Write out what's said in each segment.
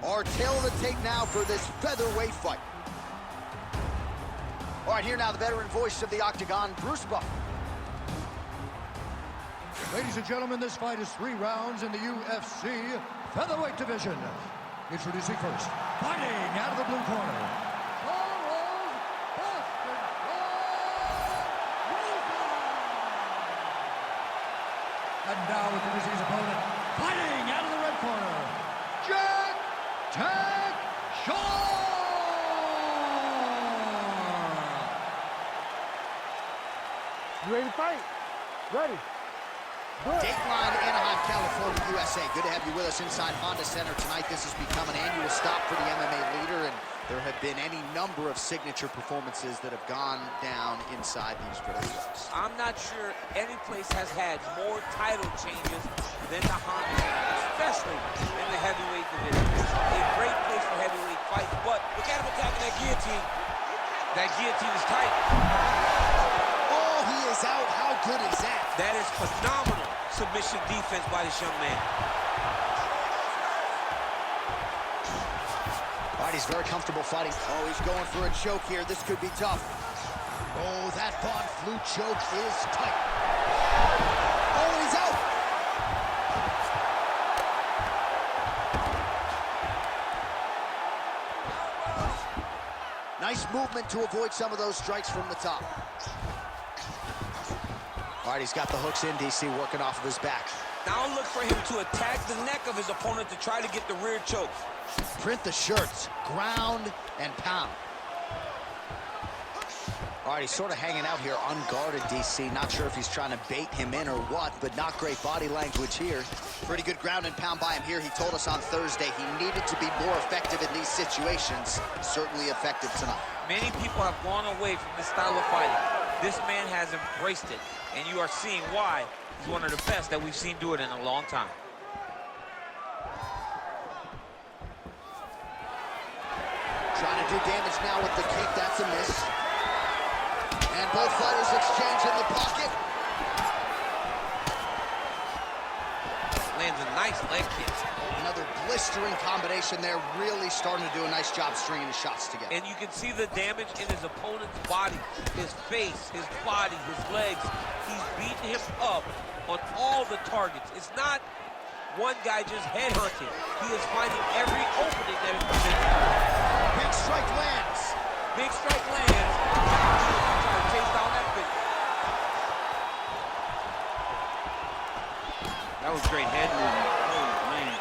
Our tail of the tape now for this featherweight fight. All right, here now the veteran voice of the Octagon, Bruce Buffer. Ladies and gentlemen, this fight is 3 rounds in the UFC featherweight division. Introducing first, fighting out of the blue corner. And now introducing his opponent, fighting out of the red corner, Jack Tag Shaw! You ready to fight? Ready. Dateline, Anaheim, California, USA. Good to have you with us inside Honda Center tonight. This has become an annual stop for the MMA leader, and there have been any number of signature performances that have gone down inside these ropes. I'm not sure any place has had more title changes than the Honda Center, especially in the heavyweight division. A great place for heavyweight fights, but look at him attacking that guillotine. That guillotine is tight. Oh, he is out. How good is that? That is phenomenal submission defense by this young man. All right, he's very comfortable fighting. Oh, he's going for a choke here. This could be tough. Oh, that Von Flue choke is tight. Oh, he's out. Nice movement to avoid some of those strikes from the top. All right, he's got the hooks in, DC, working off of his back. Now look for him to attack the neck of his opponent to try to get the rear choke. Print the shirts, ground and pound. All right, he's sort of hanging out here unguarded, DC. Not sure if he's trying to bait him in or what, but not great body language here. Pretty good ground and pound by him here. He told us on Thursday he needed to be more effective in these situations. Certainly effective tonight. Many people have gone away from this style of fighting. This man has embraced it, and you are seeing why he's one of the best that we've seen do it in a long time. Trying to do damage now with the kick. That's a miss. And both fighters exchange in the pocket. Lands a nice leg kick. Another blistering combination there. Really starting to do a nice job stringing the shots together. And you can see the damage in his opponent's body, his face, his body, his legs. He's beating him up on all the targets. It's not one guy just headhunting. He is finding every opening that is presented. Big strike lands. Big strike lands. Trying to chase down that big. That was great head movement. Oh, man.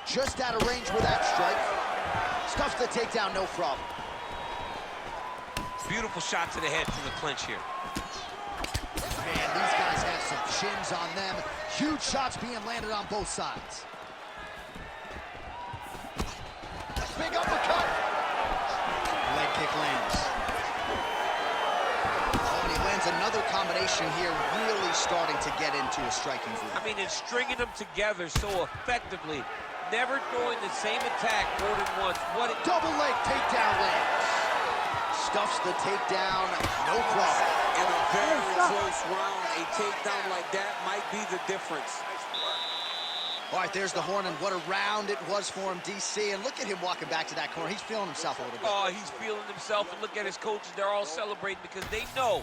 Just out of range with that strike. Stuffs the takedown, no problem. Beautiful shot to the head from the clinch here. Man, these guys have some chins on them. Huge shots being landed on both sides. Big uppercut. Leg kick lands. Oh, and he lands another combination here, really starting to get into a striking groove. I mean, it's stringing them together so effectively. Never throwing the same attack more than once. What it double leg takedown lands. Stuffs the takedown, no problem. In a very close round, a takedown like that might be the difference. All right, there's the horn, and what a round it was for him, DC. And look at him walking back to that corner. He's feeling himself a little bit. Oh, he's feeling himself, and look at his coaches. They're all celebrating because they know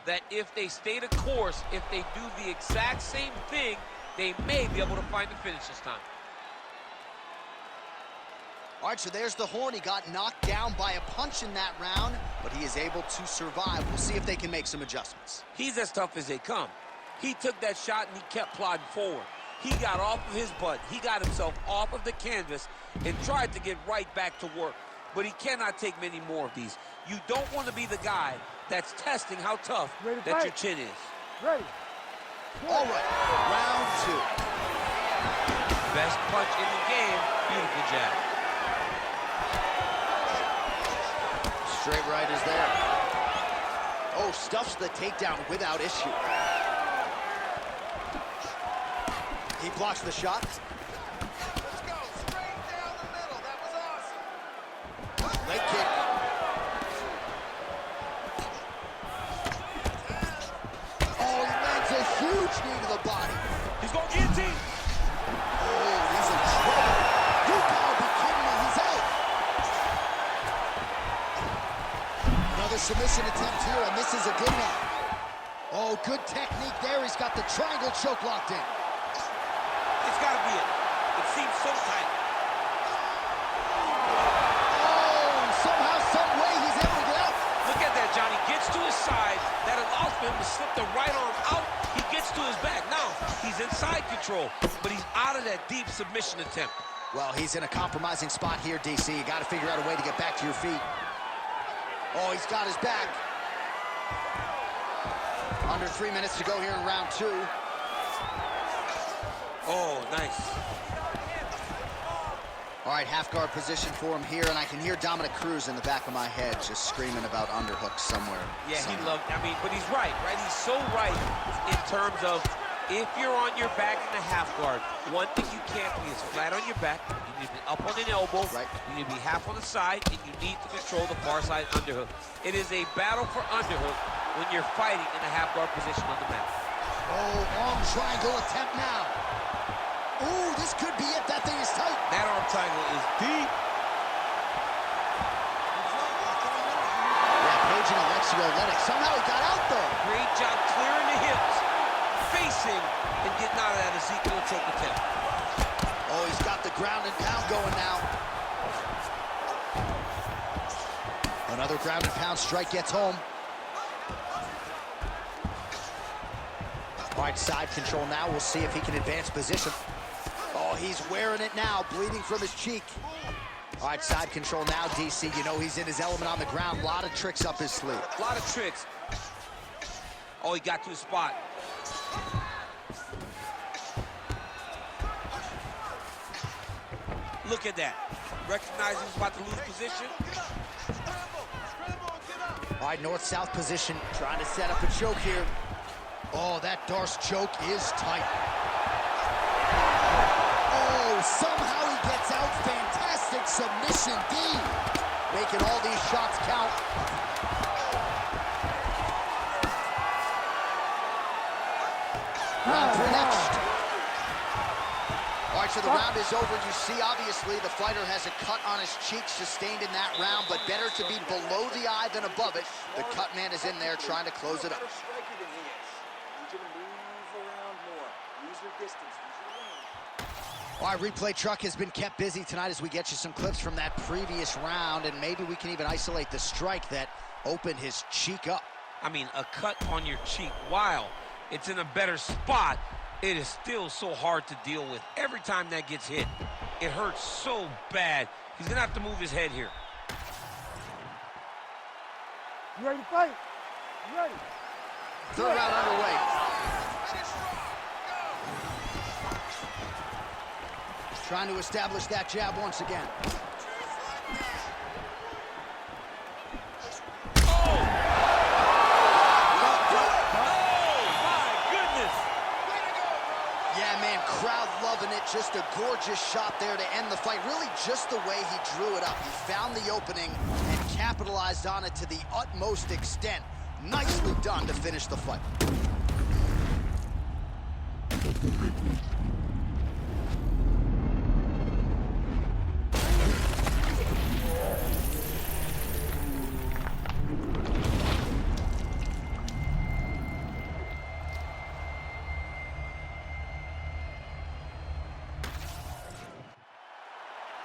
that if they stay the course, if they do the exact same thing, they may be able to find the finish this time. All right, so there's the horn. He got knocked down by a punch in that round, but he is able to survive. We'll see if they can make some adjustments. He's as tough as they come. He took that shot and he kept plodding forward. He got off of his butt. He got himself off of the canvas and tried to get right back to work. But he cannot take many more of these. You don't want to be the guy that's testing how tough that your chin is. Ready. All right, round 2. Best punch in the game. Beautiful jab. Straight right is there. Oh, stuffs the takedown without issue. He blocks the shot. Let's go, straight down the middle. That was awesome. Leg kick. Oh, he lands a huge Huge knee to the body. He's going to guillotine. Oh, he's in trouble. You gotta be kidding me, he's out. Another submission attempt here, and this is a good one. Oh, good technique there. He's got the triangle choke locked in. It's got to be it. It seems so tight. Oh, somehow, some way, he's able to get out. Look at that, Johnny. Gets to his side. That allows for him to slip the right arm out. He gets to his back. Now, he's in side control, but he's out of that deep submission attempt. Well, he's in a compromising spot here, DC. You got to figure out a way to get back to your feet. Oh, he's got his back. Under 3 minutes to go here in round 2. Oh, nice. All right, half guard position for him here, and I can hear Dominic Cruz in the back of my head just screaming about underhooks somewhere. Yeah, he loved, but he's right? He's so right in terms of if you're on your back in the half guard, one thing you can't be is flat on your back. You need to be up on an elbow. Right. You need to be half on the side, and you need to control the far side underhook. It is a battle for underhook when you're fighting in a half guard position on the mat. Oh, arm triangle attempt now. Ooh, this could be it. That thing is tight. That arm triangle is deep. Yeah, Page and Alexio Olenek. Somehow he got out, though. Great job clearing the hips, facing, and getting out of that Ezekiel choke attempt. Oh, he's got the ground and pound going now. Another ground and pound strike gets home. All right, side control now. We'll see if he can advance position. Oh, he's wearing it now, bleeding from his cheek. All right, side control now, DC. You know he's in his element on the ground. A lot of tricks up his sleeve. A lot of tricks. Oh, he got to his spot. Look at that. Recognizing he's about to lose position. All right, north-south position, trying to set up a choke here. Oh, that Darce choke is tight. Oh, somehow he gets out. Fantastic submission, D. Making all these shots count. Round 3 next. All right, so the round is over. You see, obviously, the fighter has a cut on his cheek sustained in that round, but better to be below the eye than above it. The cut man is in there trying to close it up. All right, replay truck has been kept busy tonight as we get you some clips from that previous round, and maybe we can even isolate the strike that opened his cheek up. I mean, a cut on your cheek, while it's in a better spot, it is still so hard to deal with. Every time that gets hit, it hurts so bad. He's gonna have to move his head here. You ready to fight? You ready? Third round underway. Trying to establish that jab once again. Crowd loving it. Just a gorgeous shot there to end the fight. Really just the way he drew it up. He found the opening and capitalized on it to the utmost extent. Nicely done to finish the fight.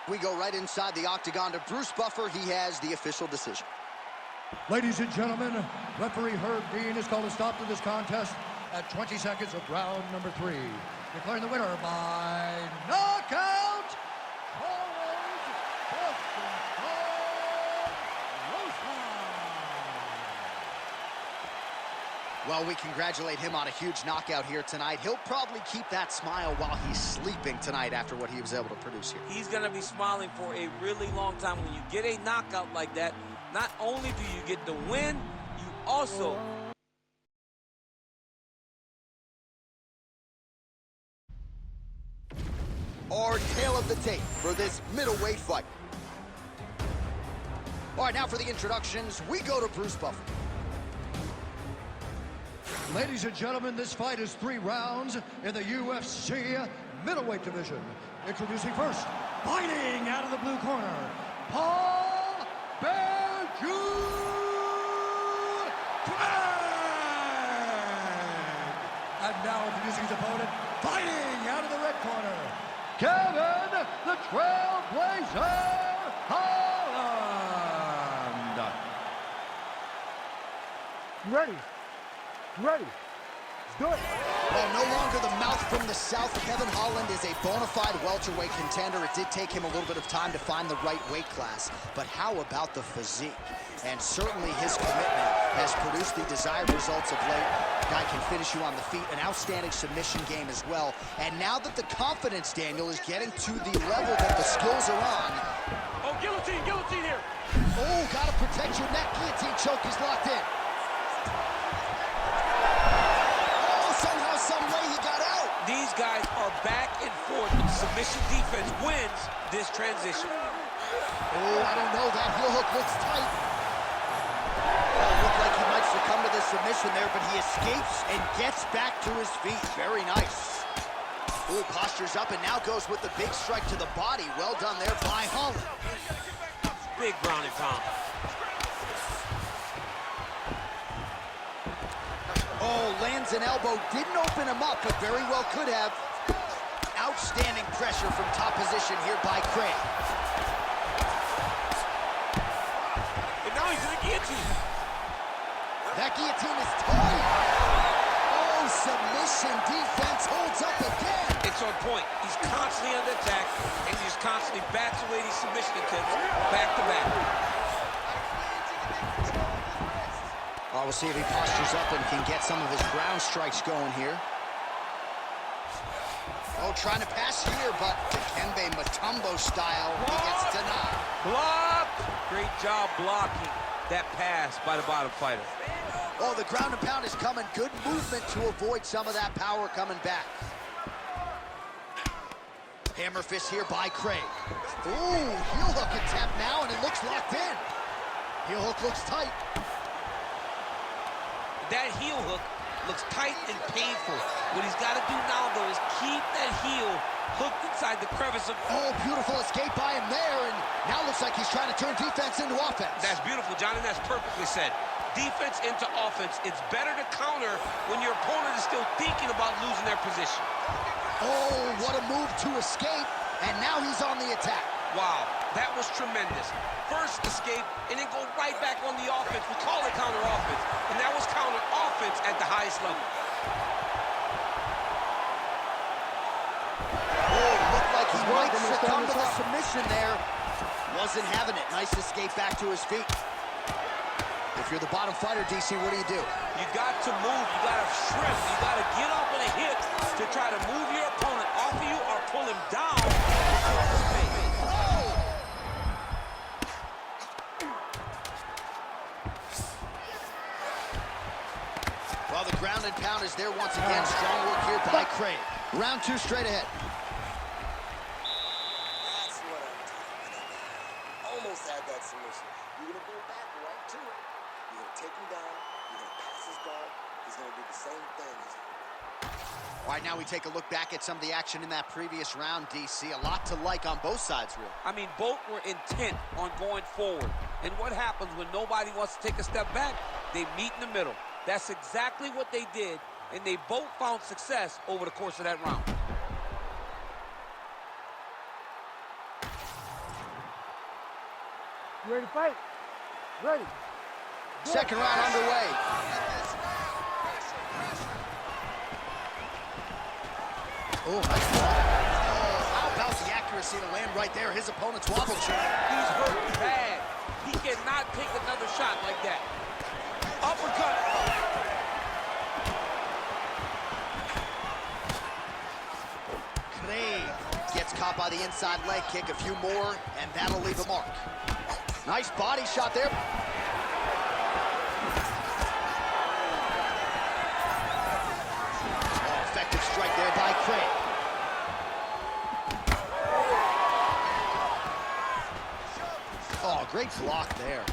We go right inside the octagon to Bruce Buffer. He has the official decision. Ladies and gentlemen, referee Herb Dean has called a stop to this contest at 20 seconds of round number 3. Declaring the winner by knockout, Well, we congratulate him on a huge knockout here tonight. He'll probably keep that smile while he's sleeping tonight after what he was able to produce here. He's going to be smiling for a really long time. When you get a knockout like that, not only do you get the win, you also... Our tail of the tape for this middleweight fight. All right, now for the introductions, we go to Bruce Buffer. Ladies and gentlemen, this fight is 3 rounds in the UFC middleweight division. Introducing first, fighting out of the blue corner, Paul Berju. And now introducing his opponent, fighting out of the red corner, Kevin the Trailblazer Holland. You ready? You ready? Let's do it. Well, no longer the mouth from the south, Kevin Holland is a bona fide welterweight contender. It did take him a little bit of time to find the right weight class, but how about the physique? And certainly his commitment has produced the desired results of late. Guy can finish you on the feet, an outstanding submission game as well. And now that the confidence, Daniel, is getting to the level that the skills are on. Oh, guillotine here. Oh, gotta protect your neck. Guillotine choke is locked in. Somehow, some way he got out. These guys are back and forth. Submission defense wins this transition. Oh, I don't know. That heel hook looks tight. Oh, it looked like he might succumb to the submission there, but he escapes and gets back to his feet. Very nice. Oh, postures up and now goes with the big strike to the body. Well done there by Holland. Big ground and pound. Oh, lands an elbow. Didn't open him up, but very well could have. Outstanding pressure from top position here by Craig. And now he's in the guillotine. That guillotine is tight. Oh, submission defense holds up again. It's on point. He's constantly under attack, and he just constantly bats away these submission attempts back to back. Well, we'll see if he postures up and can get some of his ground strikes going here. Oh, trying to pass here, but Dikembe Mutombo style, he gets denied. Block! Great job blocking that pass by the bottom fighter. Oh, the ground and pound is coming. Good movement to avoid some of that power coming back. Hammer fist here by Craig. Ooh, heel hook attempt now, and it looks locked in. Heel hook looks tight. That heel hook looks tight and painful. What he's got to do now, though, is keep that heel hooked inside the crevice of... Oh, beautiful escape by him there, and now looks like he's trying to turn defense into offense. That's beautiful, John, and that's perfectly said. Defense into offense. It's better to counter when your opponent is still thinking about losing their position. Oh, what a move to escape, and now he's on the attack. Wow, that was tremendous. First escape, and then go right back on the offense. We call it counter offense, and that was counter offense at the highest level. Oh, looked like he might succumb to the submission there. Wasn't having it. Nice escape back to his feet. If you're the bottom fighter, DC, what do? You got to move. You got to shrimp. You got to get up on a hip to try to move your opponent off of you or pull him down. Well, the ground and pound is there once again. Strong work here by Craig. Round 2 straight ahead. That's what I'm talking about. Almost had that submission. You're going to go back right to it. You're going to take him down. You're going to pass his guard. He's going to do the same thing. All right, now we take a look back at some of the action in that previous round, DC. A lot to like on both sides, really. I mean, both were intent on going forward. And what happens when nobody wants to take a step back? They meet in the middle. That's exactly what they did, and they both found success over the course of that round. You ready to fight? Ready. Second round underway. Oh, nice block. Oh, how about the accuracy to land right there? His opponent's wobble check. He's hurt bad. He cannot take another shot like that. Uppercut. Craig gets caught by the inside leg kick. A few more, and that'll leave a mark. Nice body shot there. Oh, effective strike there by Craig. Oh, great block there.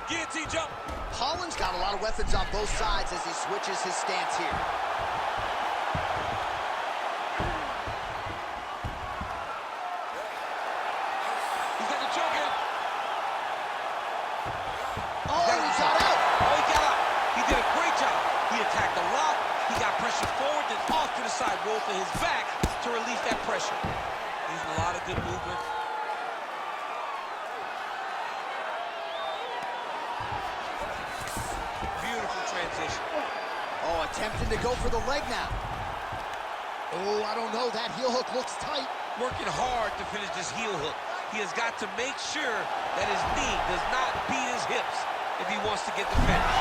Guillotine jump. Holland's got a lot of weapons on both sides as he switches his stance here. He's got the choke in. Oh, he got out. Oh, he got out. He did a great job. He attacked a lot. He got pressure forward, then off to the side, roll to his back to release that pressure. Using a lot of good movement. Beautiful transition. Oh, attempting to go for the leg now. Oh, I don't know. That heel hook looks tight. Working hard to finish this heel hook. He has got to make sure that his knee does not beat his hips if he wants to get the finish.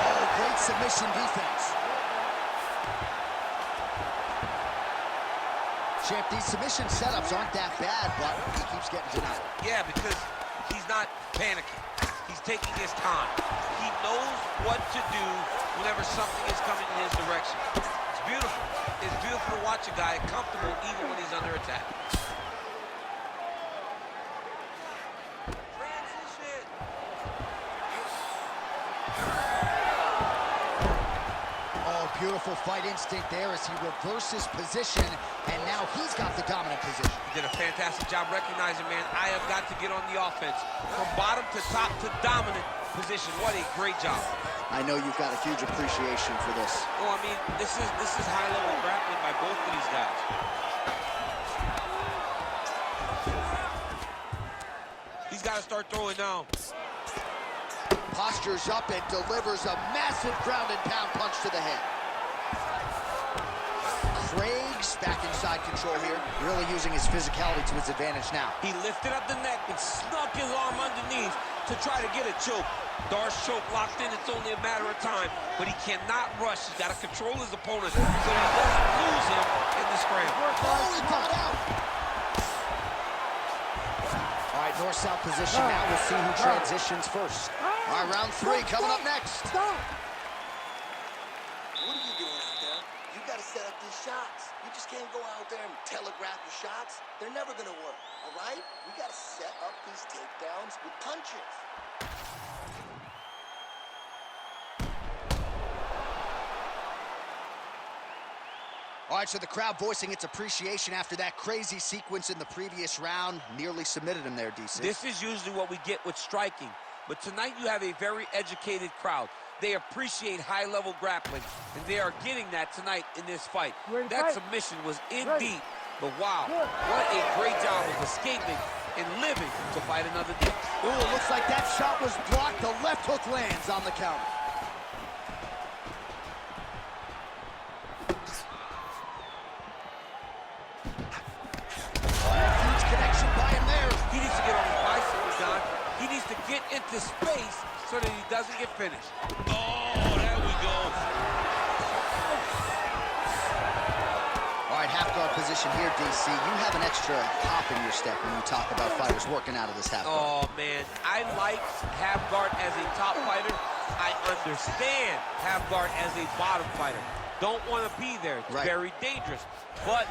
Oh, great submission defense. Champ, these submission setups aren't that bad, but he keeps getting denied. Yeah, because he's not panicking. He's taking his time. He knows what to do whenever something is coming in his direction. It's beautiful. It's beautiful to watch a guy comfortable even when he's under attack. Transition. Oh, beautiful fight instinct there as he reverses position, and now he's got the dominant position. He did a fantastic job recognizing, man, I have got to get on the offense. From bottom to top to dominant position. What a great job. I know you've got a huge appreciation for this. Oh, I mean, this is high-level grappling by both of these guys. He's got to start throwing now. Postures up and delivers a massive ground and pound punch to the head. Craig's back inside control here, really using his physicality to his advantage now. He lifted up the neck and snuck his arm underneath to try to get a choke. Darce choke locked in, it's only a matter of time, but he cannot rush. He's got to control his opponent so he doesn't lose him in the scramble. Oh, he got out! All right, north-south position now. We'll see who transitions first. All right, round three coming up next. What are you doing out there? You got to set up these shots. You just can't go out there and telegraph your shots. They're never going to work, all right? We got to set up these takedowns with punches. All right, so the crowd voicing its appreciation after that crazy sequence in the previous round. Nearly submitted him there, DC. This is usually what we get with striking, but tonight you have a very educated crowd. They appreciate high-level grappling, and they are getting that tonight in this fight. That submission was in deep, but wow, what a great job of escaping and living to fight another day. Ooh, it looks like that shot was blocked. The left hook lands on the counter. Huge connection by him there. He needs to get on his bicycle, John. He needs to get into space so that he doesn't get finished. Oh, there we go. All right, half guard position here, DC. You have an extra hop in your step when you talk about fighters working out of this half guard. Oh, man. I like half guard as a top fighter. I understand half guard as a bottom fighter. Don't want to be there. It's very dangerous. But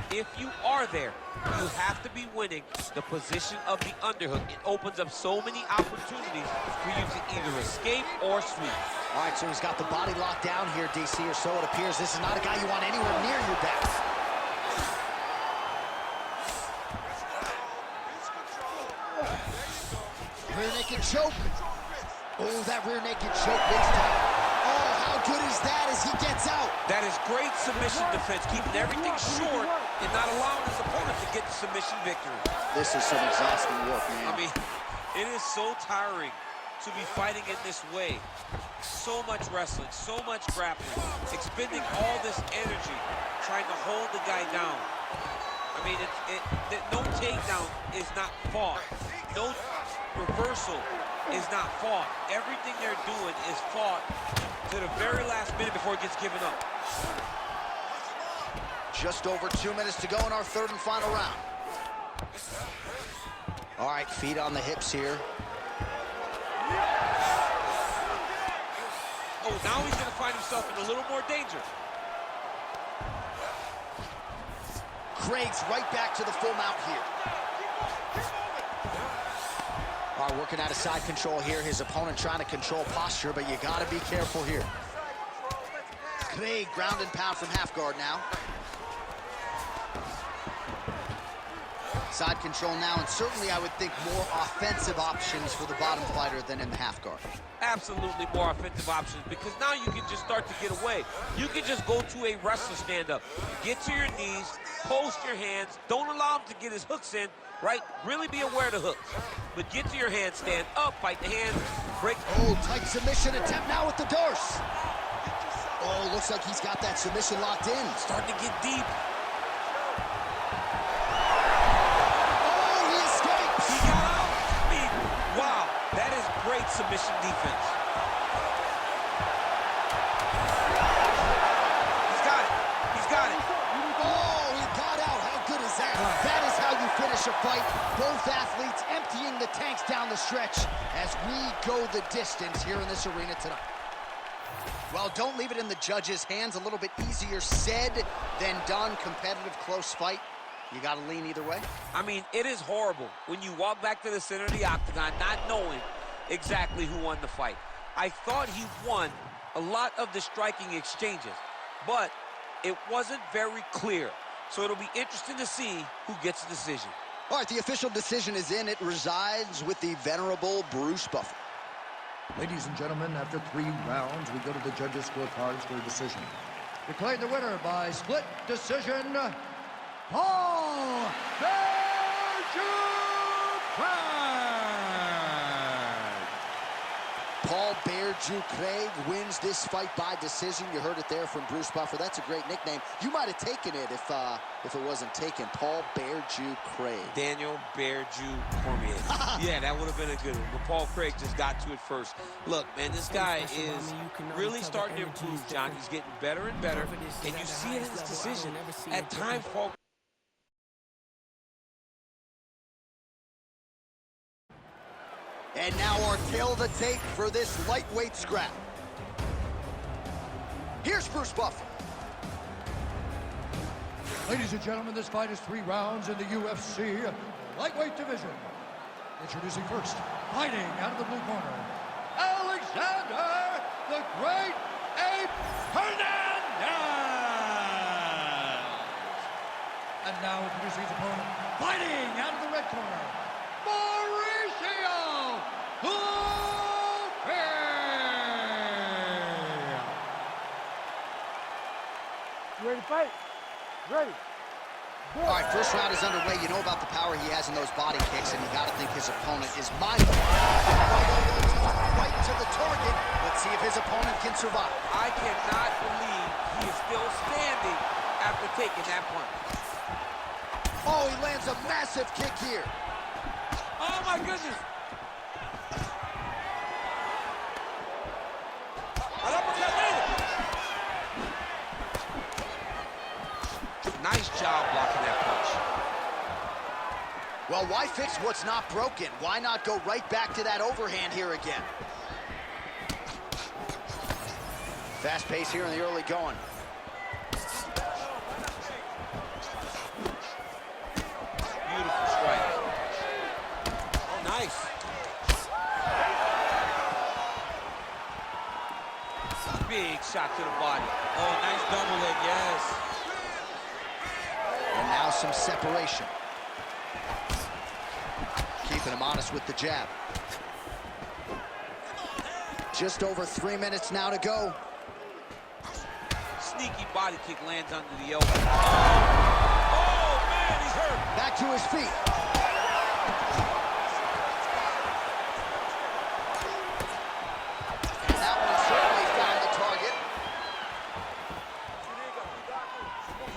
if you are there, you have to be winning the position of the underhook. It opens up so many opportunities for you to either escape or sweep. All right, so he's got the body locked down here, DC, or so it appears. This is not a guy you want anywhere near your back. Rear naked choke. Oh, that rear naked choke big time. Oh, how good is that as he gets out? That is great submission defense, keeping everything short and not allowing his opponent to get the submission victory. This is some exhausting work, man. I mean, it is so tiring to be fighting in this way. So much wrestling, so much grappling, expending all this energy trying to hold the guy down. I mean, no takedown is not fought. No reversal is not fought. Everything they're doing is fought to the very last minute before it gets given up. Just over 2 minutes to go in our third and final round. All right, feet on the hips here. Oh, now he's going to find himself in a little more danger. Craig's right back to the full mount here. All All right, working out of side control here. His opponent trying to control posture, but you got to be careful here. Craig, ground and pound from half guard now. Side control now, and certainly I would think more offensive options for the bottom fighter than in the half guard. Absolutely more offensive options, because now you can just start to get away. You can just go to a wrestler stand-up. Get to your knees, post your hands, don't allow him to get his hooks in, right? Really be aware of the hooks. But get to your hands, stand up, fight the hands, break. Oh, tight submission attempt now with the Dorse. Oh, looks like he's got that submission locked in. Starting to get deep. Oh, he escapes. He got out. I mean, wow, that is great submission defense. He's got it. He's got it. Oh, he got out. How good is that? That is how you finish a fight. Both athletes emptying the tanks down the stretch as we go the distance here in this arena tonight. Well, don't leave it in the judges' hands. A little bit easier said than done. Competitive, close fight. You got to lean either way. I mean, it is horrible when you walk back to the center of the octagon not knowing exactly who won the fight. I thought he won a lot of the striking exchanges, but it wasn't very clear. So it'll be interesting to see who gets the decision. All right, the official decision is in. It resides with the venerable Bruce Buffer. Ladies and gentlemen, after 3 rounds, we go to the judges' scorecards for a decision. Declared the winner by split decision, Paul Paul Bear Jew Craig wins this fight by decision. You heard it there from Bruce Buffer. That's a great nickname. You might have taken it if it wasn't taken. Paul Bear Jew Craig. Daniel Bear Jew Cormier. Yeah, that would have been a good one. But Paul Craig just got to it first. Look, man, this guy is really starting to improve, John. He's getting better and better. And you see it in his decision. At times, Paul. And now our tail of the tape for this lightweight scrap. Here's Bruce Buffer. Ladies and gentlemen, this fight is 3 rounds in the UFC lightweight division. Introducing first, fighting out of the blue corner, Alexander the Great Ape Hernandez. And now introducing his opponent, fighting out of the red corner, Mauricio Hooker. You ready to fight? Ready. All right, first round is underway. You know about the power he has in those body kicks, and you got to think his opponent is mindful. Right to the target. Let's see if his opponent can survive. I cannot believe he is still standing after taking that punch. Oh, he lands a massive kick here. Oh, my goodness. Nice job blocking that punch. Well, why fix what's not broken? Why not go right back to that overhand here again? Fast pace here in the early going. Beautiful strike. Oh, nice. Big shot to the body. Oh, nice double leg, yes. And now some separation. Keeping him honest with the jab. Just over 3 minutes now to go. Sneaky body kick lands under the elbow. Oh, man, he's hurt. Back to his feet. And that one certainly found the target.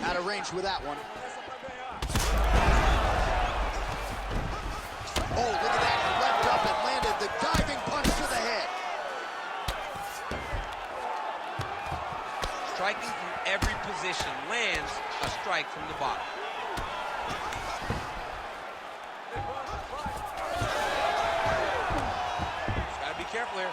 Out of range with that one. Oh, look at that. He leapt up and landed the diving punch to the head. Striking from every position lands a strike from the bottom. Just gotta be careful here.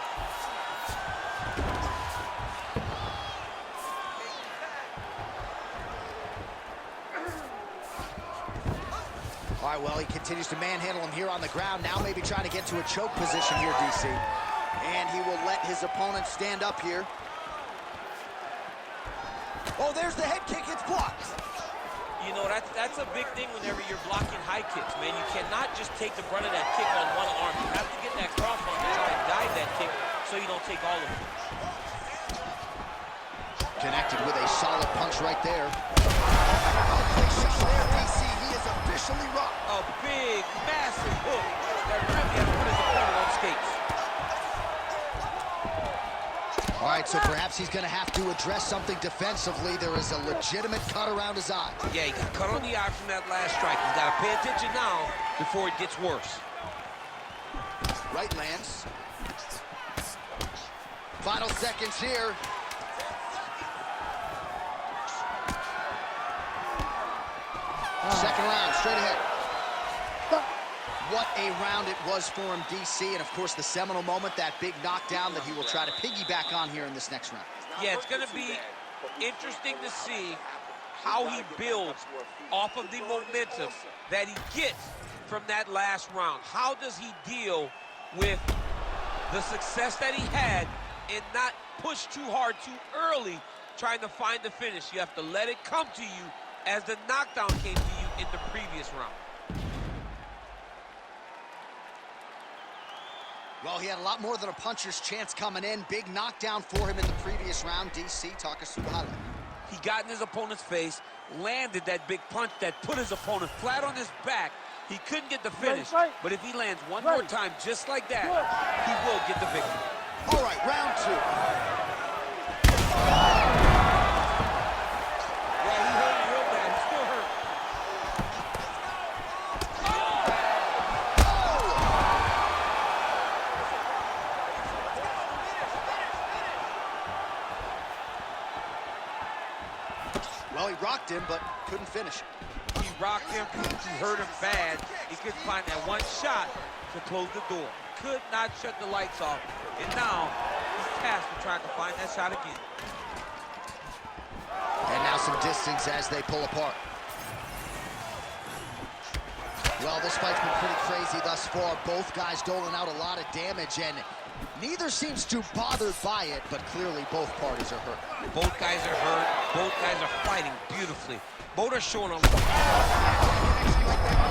All right, well, he continues to manhandle him here on the ground. Now maybe trying to get to a choke position here, DC. And he will let his opponent stand up here. Oh, there's the head kick. It's blocked. You know, that's a big thing whenever you're blocking high kicks, man. You cannot just take the brunt of that kick on one arm. You have to get that cross arm to try and guide that kick so you don't take all of it. Connected with a solid punch right there. Shot there, DC. He is officially rocked. A big, massive hook that really has put his opponent on skates. All right, so perhaps he's going to have to address something defensively. There is a legitimate cut around his eye. Yeah, he got cut on the eye from that last strike. He's got to pay attention now before it gets worse. Right lands. Final seconds here. Second round, straight ahead. What a round it was for him, DC, and of course the seminal moment, that big knockdown that he will try to piggyback on here in this next round. Yeah, it's going to be interesting to see how he builds off of the momentum that he gets from that last round. How does he deal with the success that he had and not push too hard too early trying to find the finish? You have to let it come to you as the knockdown came to you in the previous round. Well, he had a lot more than a puncher's chance coming in. Big knockdown for him in the previous round. DC, talk us through the highlight. He got in his opponent's face, landed that big punch that put his opponent flat on his back. He couldn't get the finish, but if he lands one more time just like that, he will get the victory. All right, round two. Yeah, he hurt real bad. He's still hurt. Well, he rocked him, but couldn't finish. He rocked him. He hurt him bad. He couldn't find that one shot to close the door. Could not shut the lights off. And now he's tasked with trying to find that shot again. And now some distance as they pull apart. Well, this fight's been pretty crazy thus far. Both guys doling out a lot of damage, and neither seems too bothered by it, but clearly both parties are hurt. Both guys are hurt. Both guys are fighting beautifully. Both are showing a... I'm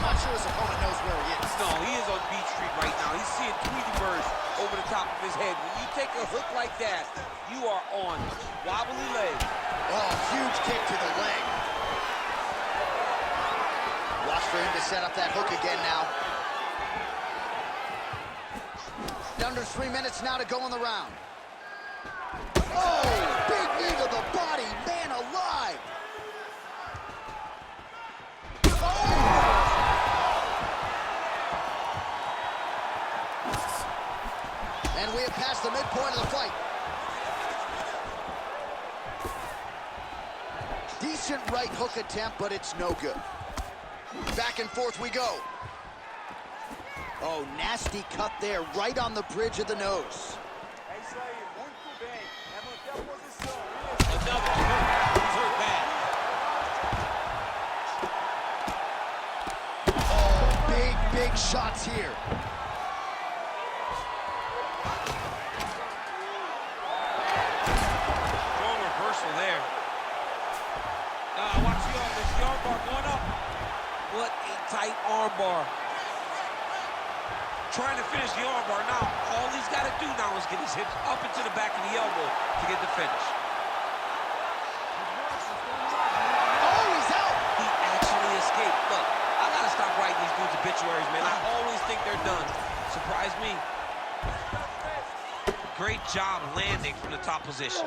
not sure his opponent knows where he is. No, he is on Beach Street right now. He's seeing Tweety birds over the top of his head. When you take a hook like that, you are on wobbly legs. Oh, huge kick to the leg. Watch for him to set up that hook again now. Under 3 minutes now to go in the round. Oh, big knee to the body, man alive. And we have passed the midpoint of the fight. Decent right hook attempt, but it's no good. Back and forth we go. Oh, nasty cut there, right on the bridge of the nose. Another hurt. He's hurt bad. Oh, big shots here. Strong reversal there. Watch the arm bar going up. What a tight arm bar. Trying to finish the arm bar now. All he's got to do now is get his hips up into the back of the elbow to get the finish. Oh, he's out. He actually escaped. Look, I got to stop writing these dudes obituaries, man. I always think they're done. Surprise me. Great job landing from the top position.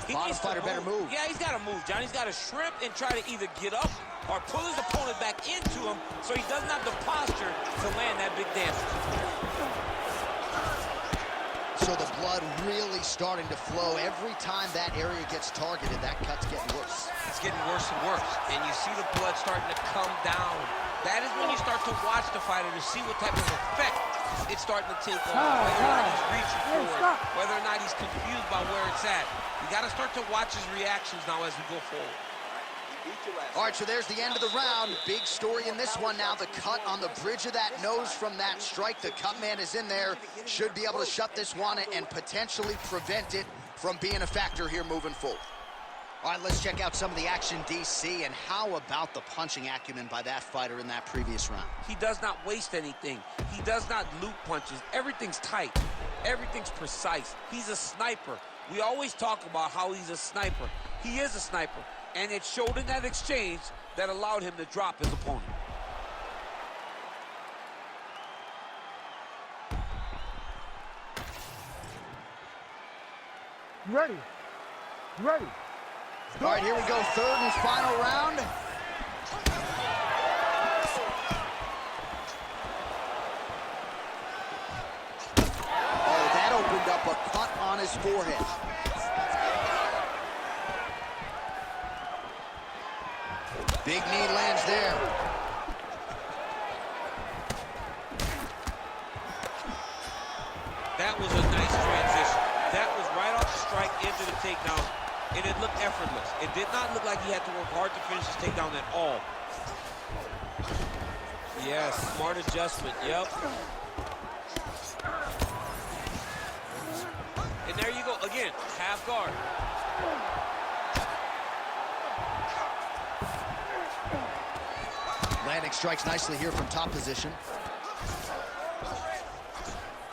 Bottom fighter better move. Yeah, he's got to move, John. He's got to shrimp and try to either get up or pull his opponent back into him so he doesn't have the posture to land that big damage. So the blood really starting to flow. Every time that area gets targeted, that cut's getting worse. It's getting worse and worse. And you see the blood starting to come down. That is when you start to watch the fighter to see what type of effect it's starting to take on. Whether or not he's reaching for it, whether or not he's confused by where it's at. You got to start to watch his reactions now as we go forward. All right, so there's the end of the round. Big story in this one now. The cut on the bridge of that nose from that strike. The cut man is in there. Should be able to shut this one and potentially prevent it from being a factor here moving forward. All right, let's check out some of the action, DC, and how about the punching acumen by that fighter in that previous round? He does not waste anything. He does not loop punches. Everything's tight. Everything's precise. He's a sniper. We always talk about how he's a sniper. He is a sniper, and it showed in that exchange that allowed him to drop his opponent. You ready? You ready? All right, here we go, third and final round. Oh, that opened up a cut on his forehead. Big knee lands there. That was a nice transition. That was right off the strike into the takedown, and it looked effortless. It did not look like he had to work hard to finish his takedown at all. Yes, smart adjustment, yep. And there you go, again, half guard. Landing strikes nicely here from top position.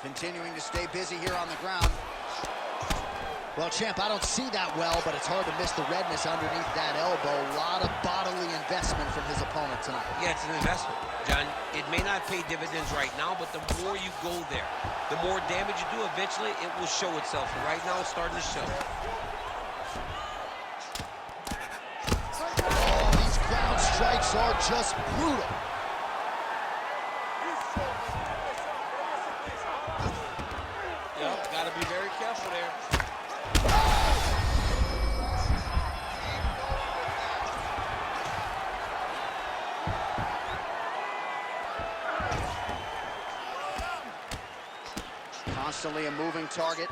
Continuing to stay busy here on the ground. Well, champ, I don't see that well, but it's hard to miss the redness underneath that elbow. A lot of bodily investment from his opponent tonight. Yeah, it's an investment, John. It may not pay dividends right now, but the more you go there, the more damage you do, eventually it will show itself. And right now it's starting to show. Oh, these ground strikes are just brutal. Yep, gotta be very careful there. Constantly a moving target.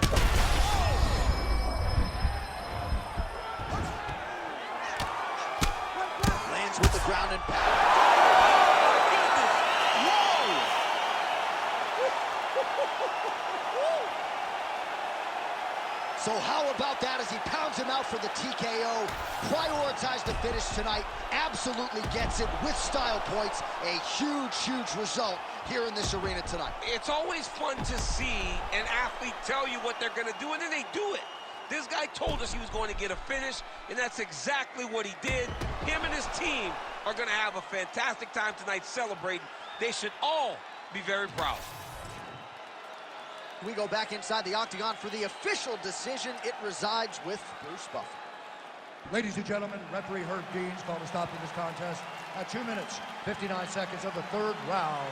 Lands with the ground and pound. So how about that as he pounds him out for the TKO? Prioritized the finish tonight. Absolutely gets it with style points. A huge, huge result here in this arena tonight. It's always fun to see an athlete tell you what they're going to do, and then they do it. This guy told us he was going to get a finish, and that's exactly what he did. Him and his team are going to have a fantastic time tonight celebrating. They should all be very proud. We go back inside the octagon for the official decision. It resides with Bruce Buffer. Ladies and gentlemen, referee Herb Dean's called a stop to this contest at 2 minutes, 59 seconds of the third round.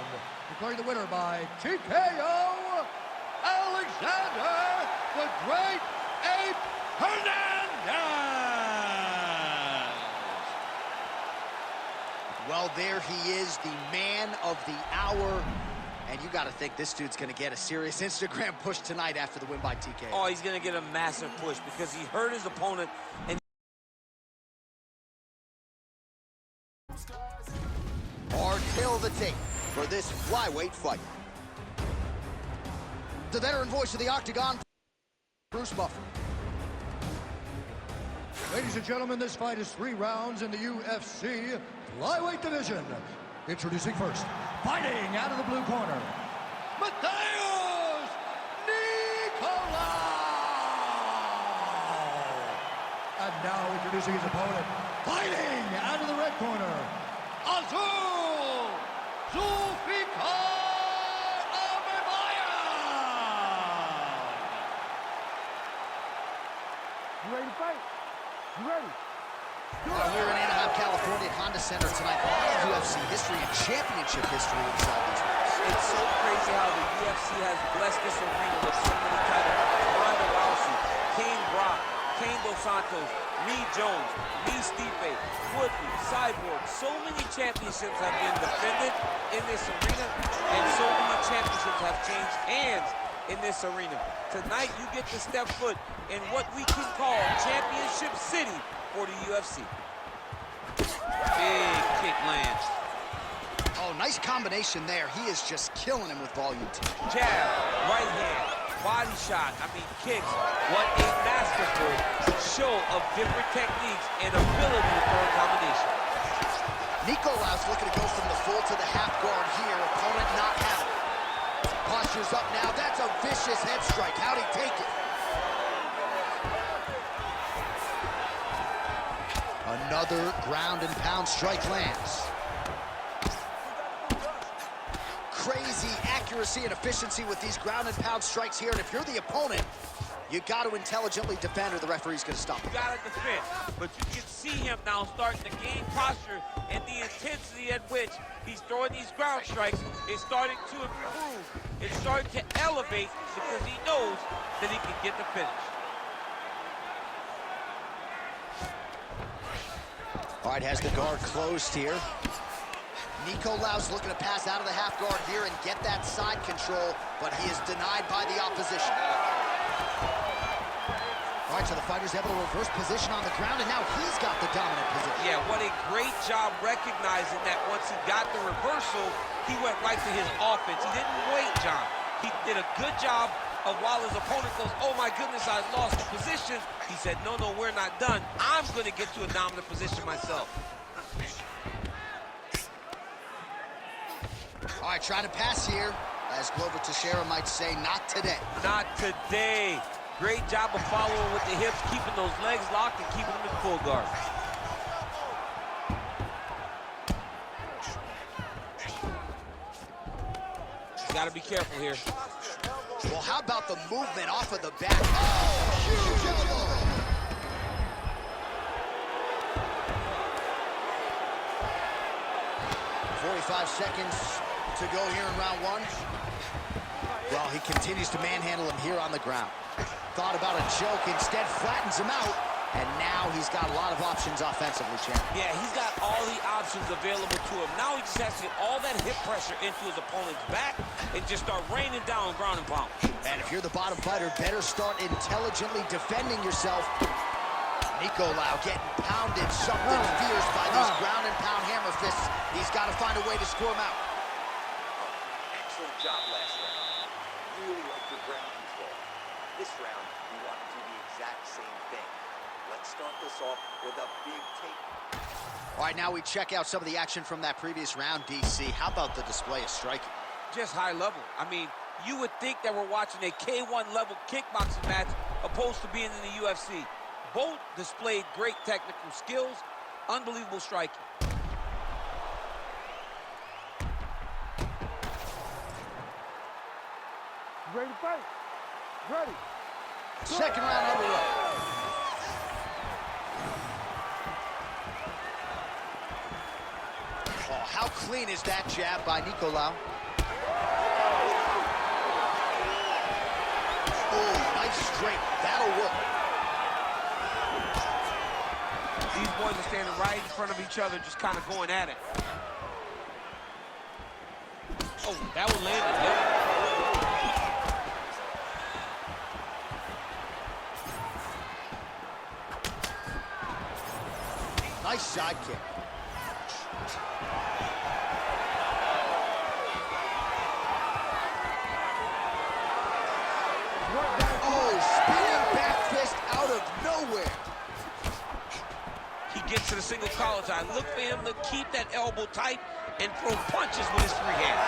Declaring the winner by TKO, Alexander the Great Ape Hernandez. Well, there he is, the man of the hour. And you got to think this dude's going to get a serious Instagram push tonight after the win by TKO. Oh, he's going to get a massive push because he hurt his opponent. And hard tail of the tape for this flyweight fight. The veteran voice of the octagon, Bruce Buffer. Ladies and gentlemen, this fight is 3 rounds in the UFC flyweight division. Introducing first, fighting out of the blue corner, Mateusz Nicolau. And now introducing his opponent, fighting out of the red corner, Azul Zulfikar Amemaya. You ready to fight? You ready? Here in Anaheim, California, at Honda Center tonight, a lot of UFC history and championship history inside these fights. it's so crazy how the UFC has blessed this arena with so many titles. Ronda Rousey, King Brock, Kane Dos Santos, Lee Jones, Lee Stipe, Woodley, Cyborg. So many championships have been defended in this arena, and so many championships have changed hands in this arena. Tonight, you get to step foot in what we can call Championship City for the UFC. Big kick lands. Oh, nice combination there. He is just killing him with volume. Jab, right hand, body shot. I mean, kicks. What a masterful show of different techniques and ability to throw a combination. Nicolaus looking to go from the full to the half guard here. Opponent not having it. Posture's up now. That's a vicious head strike. How'd he take it? Another ground and pound strike lands. Crazy accuracy and efficiency with these ground and pound strikes here. And if you're the opponent, you got to intelligently defend or the referee's going to stop. You got to defend, but you can see him now starting to gain posture, and the intensity at which he's throwing these ground strikes is starting to improve. It's starting to elevate because he knows that he can get the finish. All right, has the guard closed here. Nicolaus looking to pass out of the half guard here and get that side control, but he is denied by the opposition. All right, so the fighter's able to reverse position on the ground, and now he's got the dominant position. Yeah, what a great job recognizing that once he got the reversal, he went right to his offense. He didn't wait, John. He did a good job of while his opponent goes, oh my goodness, I lost the position. He said, no, we're not done. I'm going to get to a dominant position myself. All right, trying to pass here. As Glover Teixeira might say, not today. Not today. Great job of following with the hips, keeping those legs locked and keeping them in full guard. You got to be careful here. Well, how about the movement off of the back? Oh, huge elbow! "45 seconds to go here in round one." Well, he continues to manhandle him here on the ground. Thought about a choke, instead flattens him out, and now he's got a lot of options offensively, champ. Yeah, he's got all the options available to him. Now he just has to get all that hip pressure into his opponent's back and just start raining down ground and pound. And if you're the bottom fighter, better start intelligently defending yourself. Nicolau getting pounded something fierce by these ground and pound hammer fists. He's got to find a way to score him out. Excellent job last round. Really like your ground control. This round, we want to do the exact same thing. Let's start this off with a big take. All right, now we check out some of the action from that previous round, DC. How about the display of striking? Just high level. I mean, you would think that we're watching a K1 level kickboxing match opposed to being in the UFC. Both displayed great technical skills, unbelievable striking. Ready to fight? Ready. Second round underway. Oh, how clean is that jab by Nicolau? Oh, nice straight. That'll work. These boys are standing right in front of each other, just kind of going at it. Oh, that one landed, yep. Nice side kick. Oh, spinning back fist out of nowhere. He gets to the single collar tie. Look for him to keep that elbow tight and throw punches with his free hand.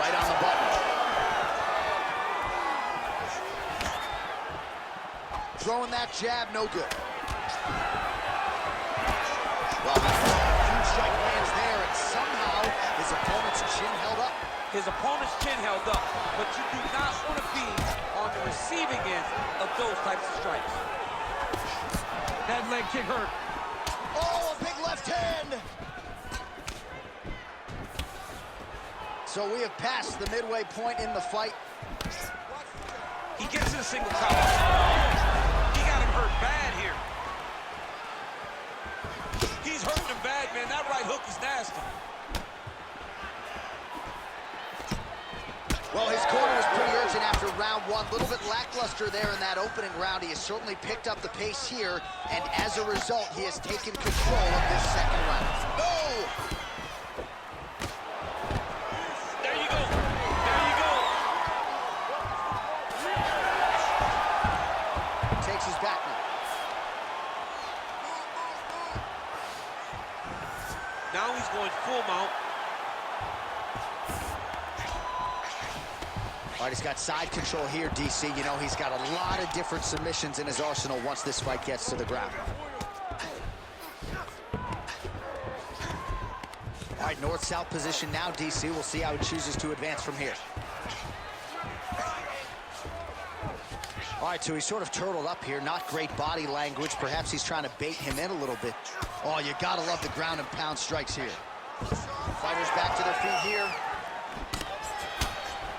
Right on the button. Throwing that jab, no good. Well, huge strike lands there, and somehow his opponent's chin held up. His opponent's chin held up, but you do not want to be on the receiving end of those types of strikes. That leg kick hurt. Oh, a big left hand. So we have passed the midway point in the fight. He gets to the single collar. He got him hurt bad here. He's hurting him bad, man. That right hook is nasty. Well, his corner was pretty urgent reaction after round one. A little bit lackluster there in that opening round. He has certainly picked up the pace here, and as a result, he has taken control of this second round. Oh! There you go. There you go. Takes his back now. Now he's going full mount. All right, he's got side control here, DC. You know, he's got a lot of different submissions in his arsenal once this fight gets to the ground. All right, north-south position now, DC. We'll see how he chooses to advance from here. All right, so he's sort of turtled up here. Not great body language. Perhaps he's trying to bait him in a little bit. Oh, you gotta love the ground and pound strikes here. Fighters back to their feet here.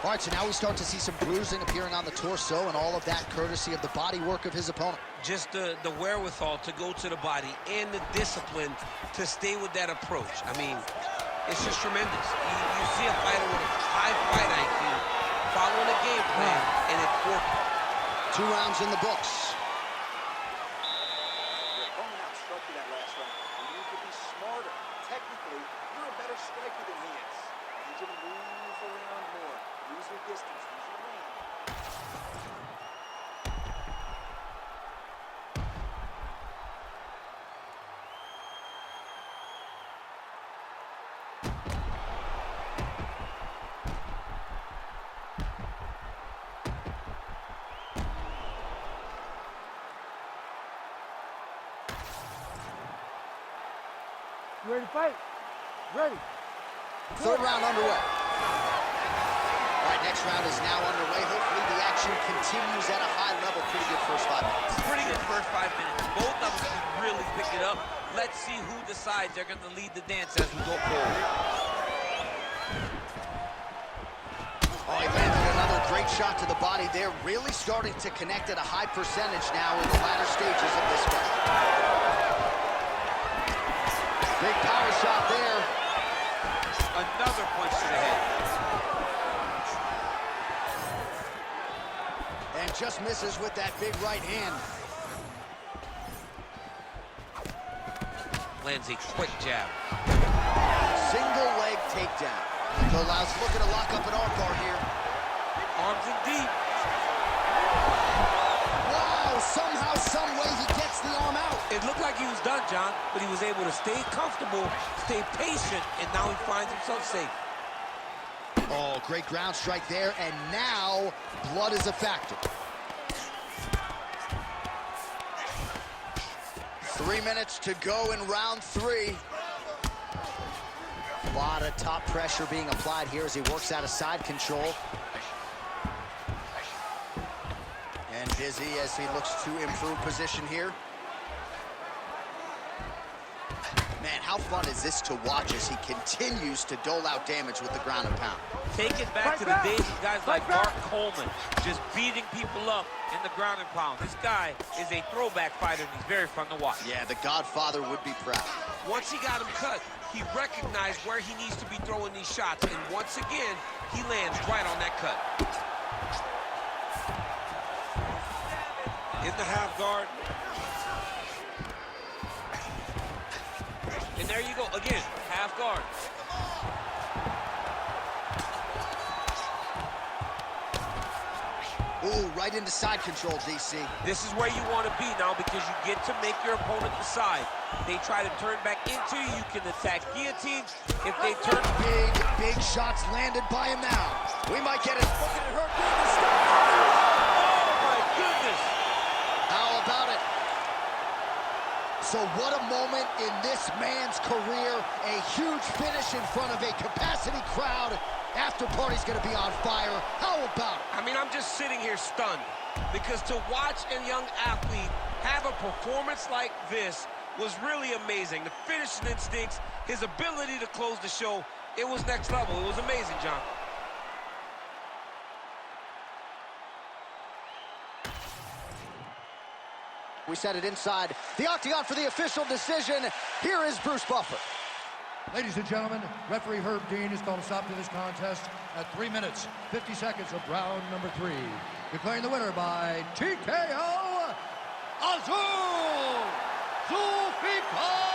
All right, so now we start to see some bruising appearing on the torso, and all of that courtesy of the body work of his opponent. Just the wherewithal to go to the body and the discipline to stay with that approach. I mean, it's just tremendous. You see a fighter with a high fight IQ following a game plan, and it's working. 2 rounds in the books. Your opponent outstruck you that last round. You need to be smarter. Technically, you're a better striker than he is. You need you to move around more. Use your distance. Use your range. You ready to fight? Ready. 3rd round underway. All right, next round is now underway. Hopefully the action continues at a high level. Pretty good first 5 minutes. Pretty good first 5 minutes. Both of them can really pick it up. Let's see who decides they're going to lead the dance as we go forward. Oh, he landed another great shot to the body there. Really starting to connect at a high percentage now in the latter stages of this fight. Big power shot there. Another punch to the head. And just misses with that big right hand. Lands a quick jab. Single leg takedown. Nicolau's looking to lock up an arm bar here. Arms in deep. Wow, somehow, some way he gets the arm out. It looked like he was done, John, but he was able to stay comfortable, stay patient, and now he finds himself safe. Oh, great ground strike there, and now blood is a factor. 3 minutes to go in round 3. A lot of top pressure being applied here as he works out of side control. And busy as he looks to improve position here. Man, how fun is this to watch as he continues to dole out damage with the ground and pound? Take it back to the days of guys like Mark Coleman, just beating people up in the ground and pound. This guy is a throwback fighter, and he's very fun to watch. Yeah, the Godfather would be proud. Once he got him cut, he recognized where he needs to be throwing these shots, and once again, he lands right on that cut. In the half guard. And there you go, again, half guard. Ooh, right into side control, DC. This is where you want to be now because you get to make your opponent decide. They try to turn back into you, you can attack guillotine. If they turn... Big shots landed by him now. We might get it. Looking at her doing the stuff. Oh, my goodness. How about it? So what a moment in this man's career. A huge finish in front of a capacity crowd. After party's gonna be on fire. How about it? I mean, I'm just sitting here stunned because to watch a young athlete have a performance like this was really amazing. The finishing instincts, his ability to close the show, it was next level. It was amazing, John. We set it inside the octagon for the official decision. Here is Bruce Buffer. Ladies and gentlemen, referee Herb Dean has called a stop to this contest at 3 minutes, 50 seconds of round number 3. Declaring the winner by TKO, Azul Zulfikar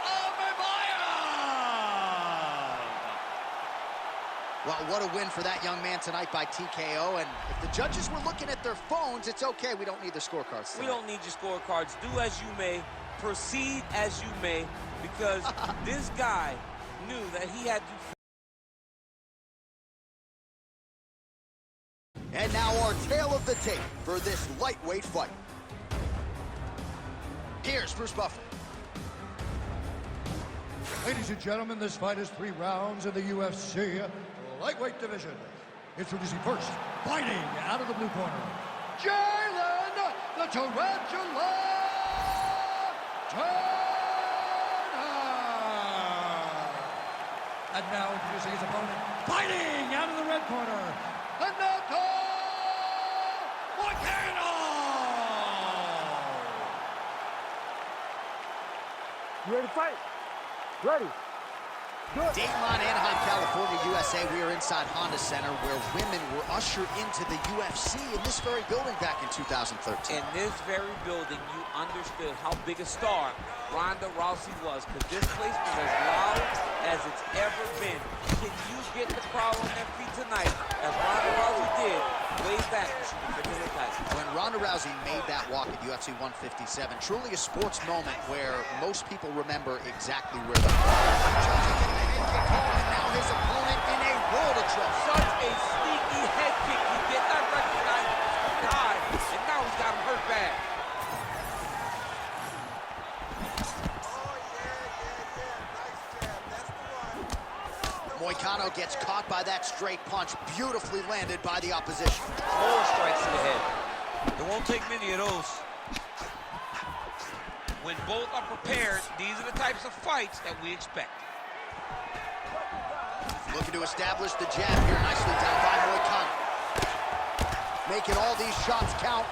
Amebayev. Well, what a win for that young man tonight by TKO. And if the judges were looking at their phones, it's okay. We don't need the scorecards tonight. We don't need your scorecards. Do as you may, proceed as you may, because this guy knew that he had to. And now our tale of the tape for this lightweight fight. Here's Bruce Buffer. Ladies and gentlemen, this fight is 3 rounds in the UFC lightweight division. Introducing first, fighting out of the blue corner, Jalen the Tarantula Turner. And now introducing his opponent, fighting out of the red corner, Renato Moicano. You ready to fight? Ready. Good. Dateline, Anaheim, California, USA. We are inside Honda Center where women were ushered into the UFC in this very building back in 2013. In this very building, you understood how big a star Ronda Rousey was, because this place was as loud as it's ever been. Can you get the crowd on their feet tonight, as Ronda Rousey did way back when she defended her title? When Ronda Rousey made that walk at UFC 157, truly a sports moment where most people remember exactly where they were. And now his opponent in a world of trouble. Such a sneaky head kick. He did not recognize the guy, and now he's got him hurt bad. Moicano gets caught by that straight punch, beautifully landed by the opposition. More strikes to the head. It won't take many of those. When both are prepared, these are the types of fights that we expect. Looking to establish the jab here, nicely done by Moicano. Making all these shots count.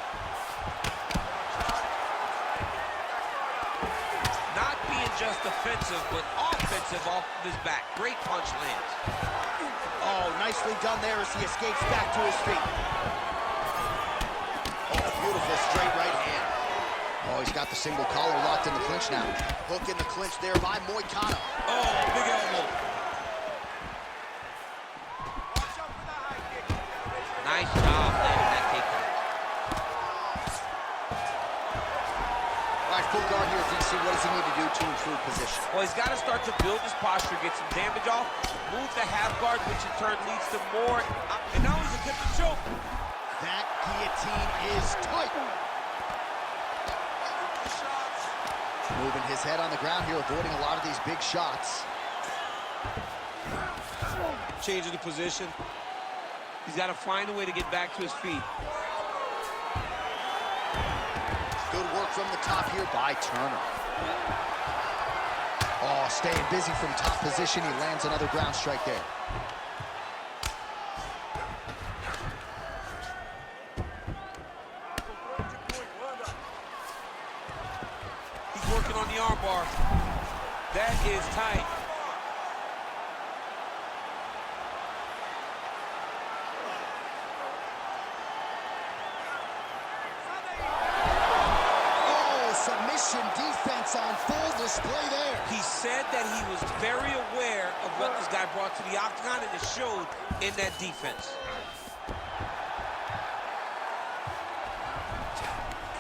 Not being just defensive, but offensive off of his back. Great punch lands. Oh, nicely done there as he escapes back to his feet. Oh, beautiful straight right hand. Oh, he's got the single collar locked in the clinch now. Hook in the clinch there by Moicano. Oh, big elbow. Nice job landing that takedown. All right, full guard here, DC. What does he need to do to improve position? Well, he's got to start to build his posture, get some damage off, move the half guard, which in turn leads to more. And now he's attempting to choke. That guillotine is tight. Moving his head on the ground here, avoiding a lot of these big shots. Changing the position. He's got to find a way to get back to his feet. Good work from the top here by Turner. Oh, staying busy from top position. He lands another ground strike there. He's working on the armbar. That is tight. Defense on full display there. He said that he was very aware of what this guy brought to the octagon, and it showed in that defense.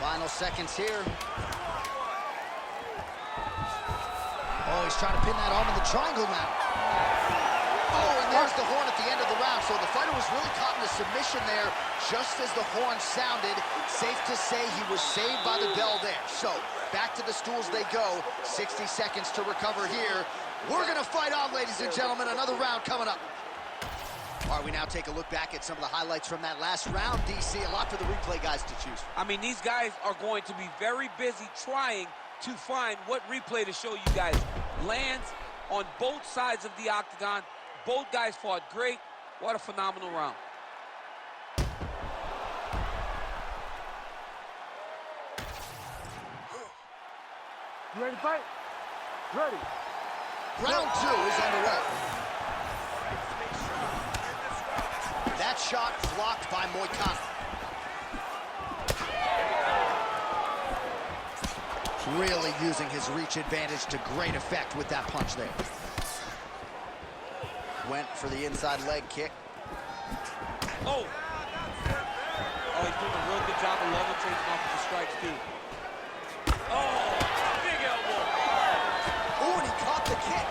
Final seconds here. Oh, he's trying to pin that arm in the triangle now. Oh, and there's the horn at the end of the round. So the fighter was really caught in a submission there just as the horn sounded. Safe to say he was saved by the bell there. So back to the stools they go. 60 seconds to recover here. We're going to fight on, ladies and gentlemen. Another round coming up. All right, we now take a look back at some of the highlights from that last round, DC. A lot for the replay guys to choose from. I mean, these guys are going to be very busy trying to find what replay to show you guys. Lands on both sides of the octagon. Both guys fought great. What a phenomenal round. You ready to fight? Ready. Round 2 is underway. That shot blocked by Moicano. Really using his reach advantage to great effect with that punch there. Went for the inside leg kick. Oh! Oh, he's doing a real good job of levitating off of the strikes, too. Oh, big elbow. Oh, and he caught the kick.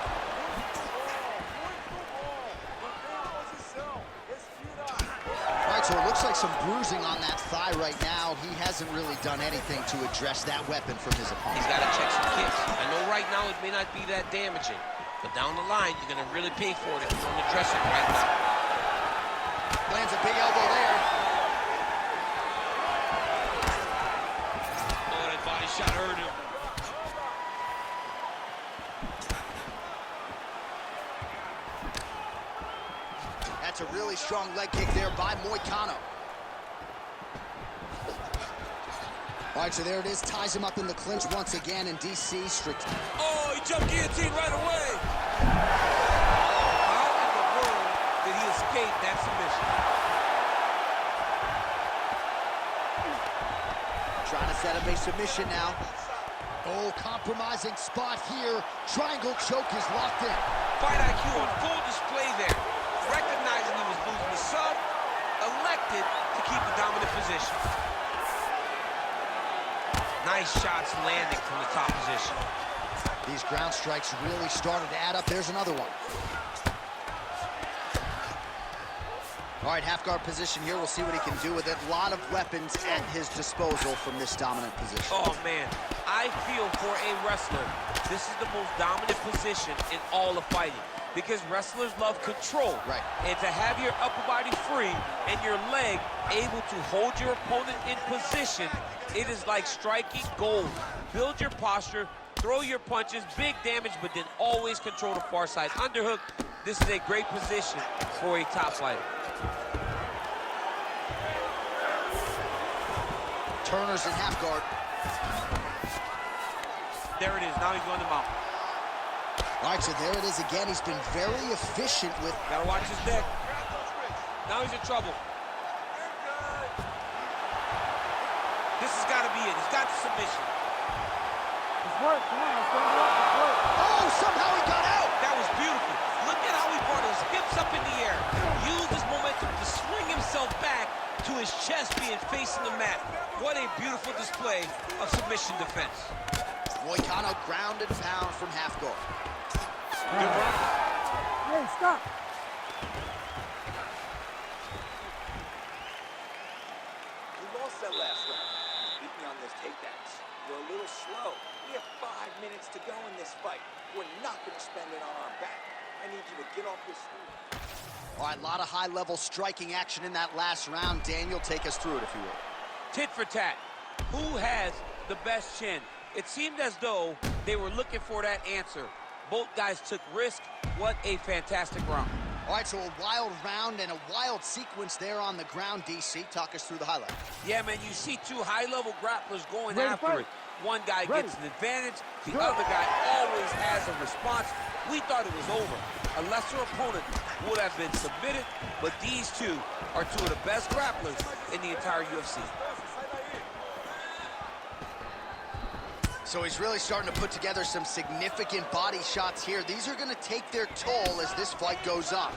All right, so it looks like some bruising on that thigh right now. He hasn't really done anything to address that weapon from his opponent. He's got to check some kicks. I know right now it may not be that damaging, but down the line, you're going to really pay for it if you don't address it right now. Lands a big elbow there. Oh, that body shot hurt him. That's a really strong leg kick there by Moicano. All right, so there it is. Ties him up in the clinch once again, and DC strict. Oh, he jumped guillotine right away. How in the world did he escape that submission? Trying to set up a submission now. Oh, compromising spot here. Triangle choke is locked in. Fight IQ on full display there. Recognizing he was losing the sub, elected to keep the dominant position. Nice shots landing from the top position. These ground strikes really started to add up. There's another one. All right, half guard position here. We'll see what he can do with it. A lot of weapons at his disposal from this dominant position. Oh, man. I feel for a wrestler, this is the most dominant position in all of fighting because wrestlers love control. Right. And to have your upper body free and your leg able to hold your opponent in position, it is like striking gold. Build your posture, throw your punches, big damage, but then always control the far side. Underhook, this is a great position for a top fighter. Turner's in half guard. There it is. Now he's going to mount. All right, so there it is again. He's been very efficient with... Gotta watch his neck. Now he's in trouble. This has got to be it. He's got the submission. It's work. Come on, let's stand up. It's work. Oh, somehow he got out! That was beautiful. Look at how he brought his hips up in the air. Used his momentum to swing himself back to his chest being facing the mat. What a beautiful display of submission defense. Moicano ground and pound from half guard. Good work. Hey, stop. You lost that last round. You beat me on those takedowns. You're a little slow. We have 5 minutes to go in this fight. We're not going to spend it on our back. I need you to get off your stool. All right, a lot of high-level striking action in that last round. Daniel, take us through it, if you will. Tit for tat. Who has the best chin? It seemed as though they were looking for that answer. Both guys took risk. What a fantastic round. All right, so a wild round and a wild sequence there on the ground, DC. Talk us through the highlight. Yeah, man, you see two high-level grapplers going Ready to after fight? it. One guy Ready. gets an advantage. The Good. other guy always has a response. We thought it was over. A lesser opponent would have been submitted, but these two are two of the best grapplers in the entire UFC. So he's really starting to put together some significant body shots here. These are going to take their toll as this fight goes on.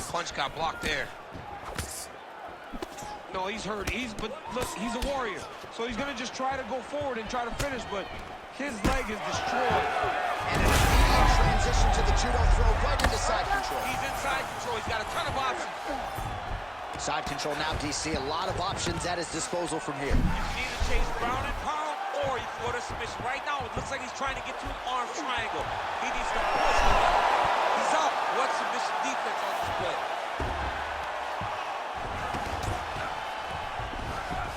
Punch got blocked there. No, he's hurt. But look, he's a warrior. So he's gonna just try to go forward and try to finish, but his leg is destroyed. And an immediate transition to the judo throw right into side control. He's in side control. He's got a ton of options. Side control now, DC. A lot of options at his disposal from here. You can either chase ground and pound, or you can go to submission. Right now, it looks like he's trying to get to an arm triangle. He needs to push him up. He's up. What submission defense on display?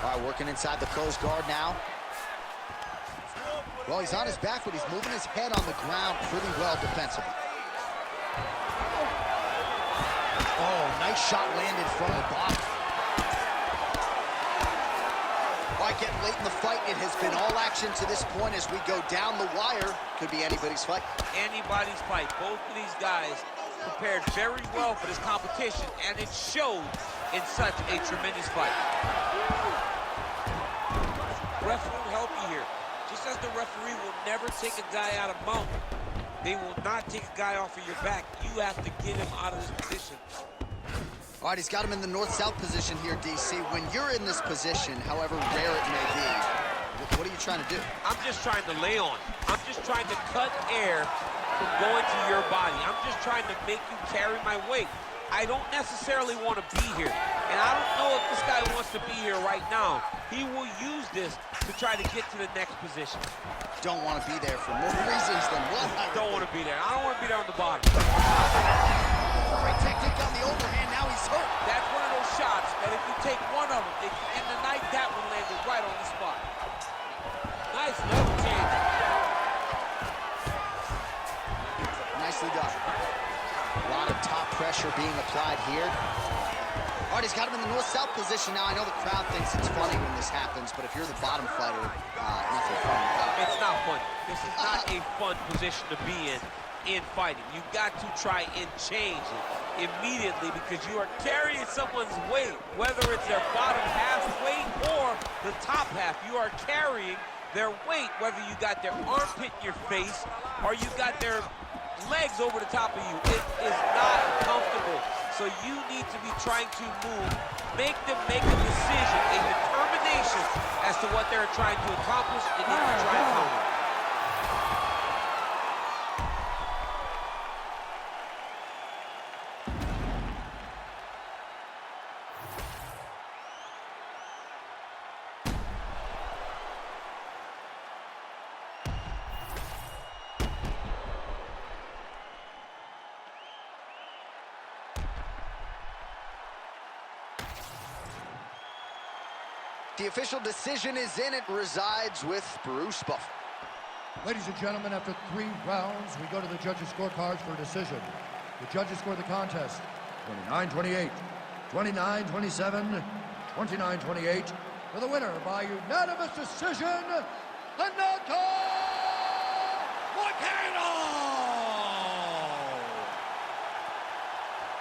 All right, working inside the closed guard now. Well, he's on his back, but he's moving his head on the ground pretty well defensively. Oh, nice shot landed from the bottom. All right, getting late in the fight. It has been all action to this point as we go down the wire. Could be anybody's fight. Anybody's fight. Both of these guys prepared very well for this competition, and it showed in such a tremendous fight. Ref will help you here. Just as the referee will never take a guy out of mount, they will not take a guy off of your back. You have to get him out of this position. All right, he's got him in the north-south position here, DC. When you're in this position, however rare it may be, what are you trying to do? I'm just trying to lay on. I'm just trying to cut air from going to your body. I'm just trying to make you carry my weight. I don't necessarily want to be here. And I don't know if this guy wants to be here right now. He will use this to try to get to the next position. Don't want to be there for more reasons than one. Don't want to be there. I don't want to be there on the bottom. Great technique on the overhand. Now he's hurt. That's one of those shots that if you take one of them, if you end the night, that one landed right on the spot. Nice level change. Nicely done. A lot of top pressure being applied here. All right, he's got him in the north-south position now. I know the crowd thinks it's funny when this happens, but if you're the bottom fighter, nothing funny about it. It's not funny. This is not a fun position to be in fighting. You've got to try and change it immediately because you are carrying someone's weight, whether it's their bottom half weight or the top half. You are carrying their weight, whether you got their armpit in your face or you got their legs over the top of you. It is not comfortable. So you need to be trying to move, make them make a decision, a determination as to what they're trying to accomplish, and then you try and counter. The official decision is in. It resides with Bruce Buffer. Ladies and gentlemen, after 3 rounds, we go to the judges' scorecards for a decision. The judges score the contest 29-28, 29-27, 29-28. For the winner by unanimous decision, Renato Moicano!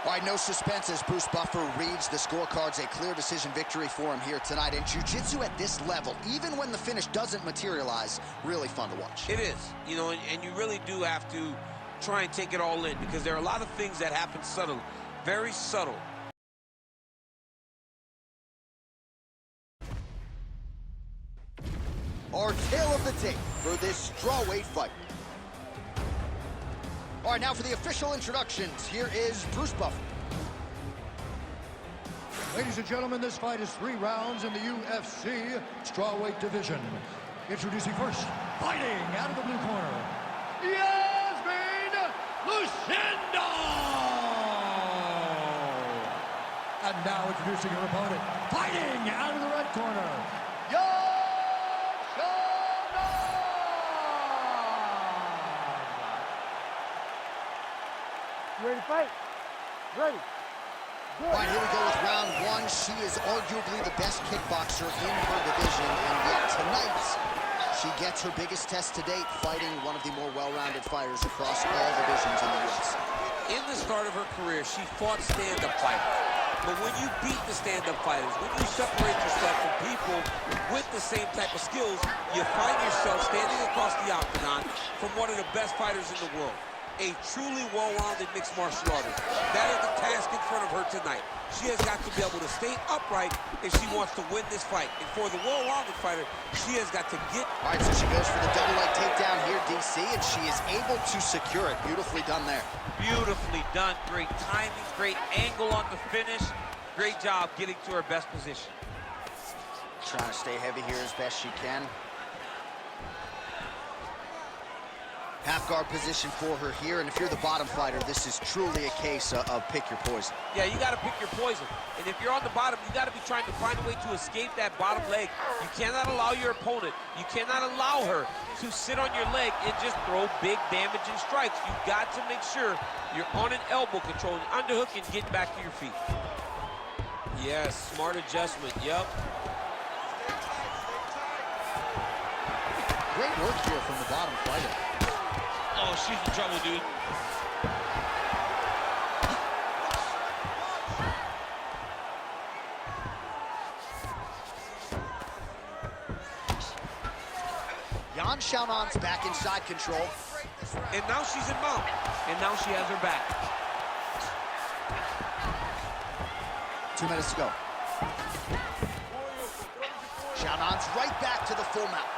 All right, no suspense as Bruce Buffer reads the scorecards. A clear decision victory for him here tonight. And jiu-jitsu at this level, even when the finish doesn't materialize, really fun to watch. It is, you know, and you really do have to try and take it all in because there are a lot of things that happen subtle, very subtle. Our tale of the tape for this strawweight fight. All right, now for the official introductions, here is Bruce Buffer. Ladies and gentlemen, this fight is 3 rounds in the UFC strawweight division. Introducing first, fighting out of the blue corner, Yasmin Lucindo! And now introducing her opponent, fighting out of the red corner, Ready to fight? Ready. Good. All right, here we go with round 1. She is arguably the best kickboxer in her division, and yet tonight, she gets her biggest test to date, fighting one of the more well-rounded fighters across all divisions in the UFC. In the start of her career, she fought stand-up fighters. But when you beat the stand-up fighters, when you separate yourself from people with the same type of skills, you find yourself standing across the octagon from one of the best fighters in the world. A truly well-rounded mixed martial artist. That is the task in front of her tonight. She has got to be able to stay upright if she wants to win this fight. And for the well-rounded fighter, she has got to get... All right, so she goes for the double leg takedown here, DC, and she is able to secure it. Beautifully done there. Beautifully done. Great timing, great angle on the finish. Great job getting to her best position. Trying to stay heavy here as best she can. Half guard position for her here, and if you're the bottom fighter, this is truly a case of pick your poison. Yeah, you got to pick your poison. And if you're on the bottom, you got to be trying to find a way to escape that bottom leg. You cannot allow your opponent, you cannot allow her to sit on your leg and just throw big damaging strikes. You got to make sure you're on an elbow control, an underhook, and get back to your feet. Yes, smart adjustment, yep. Great work here from the bottom fighter. Oh, she's in trouble, dude. Yan Xiaonan's back inside control. And now she's in mount. And now she has her back. 2 minutes to go. Xiaonan's right back to the full mount.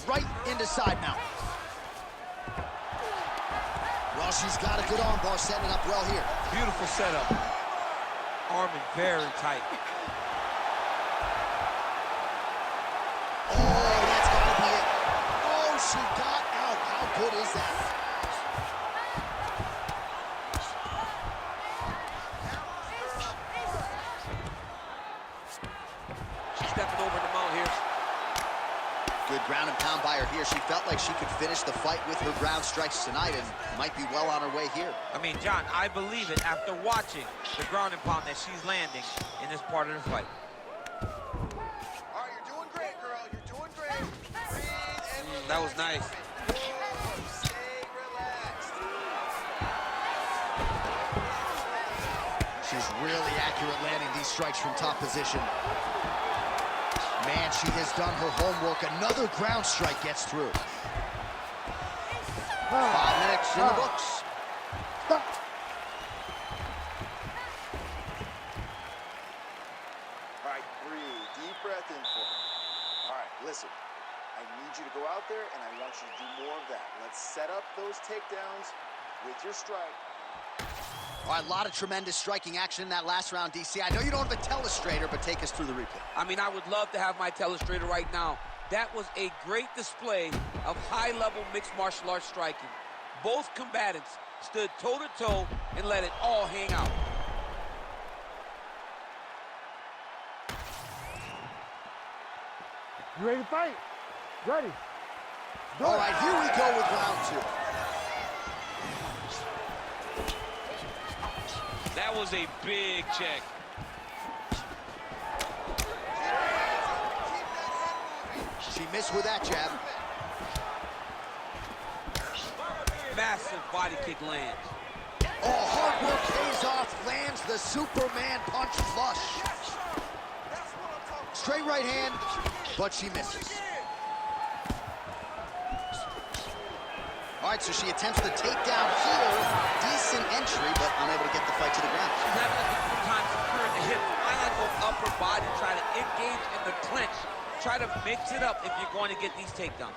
Right into side mount. Well, she's got a good arm bar setting it up well here. Beautiful setup. Arming very tight. Oh, that's gotta be it. Oh, she got out. How good is that? She's stepping over the mount here. Good ground and pound by her here. She felt like she could finish the fight with her ground strikes tonight and might be well on her way here. I mean, John, I believe it after watching the ground and pound that she's landing in this part of the fight. All right, you're doing great, girl. You're doing great. Breathe and relax. That was nice. Stay relaxed. She's really accurate landing these strikes from top position. Man, she has done her homework. Another ground strike gets through. 5 minutes in the books. All right, breathe. Deep breath in for me. All right, listen. I need you to go out there, and I want you to do more of that. Let's set up those takedowns with your strike. All right, a lot of tremendous striking action in that last round, DC. I know you don't have a telestrator, but take us through the replay. I mean, I would love to have my telestrator right now. That was a great display of high-level mixed martial arts striking. Both combatants stood toe-to-toe and let it all hang out. You ready to fight? Ready. Go. All right, here we go with round 2. That was a big check. She missed with that jab. Massive body kick lands. Oh, hard work pays off, lands the Superman punch flush. Straight right hand, but she misses. All right, so she attempts the takedown here. Decent entry, but unable to get the fight to the ground. She's having a difficult time securing the hip. Why not go upper body, try to engage in the clinch, try to mix it up if you're going to get these takedowns.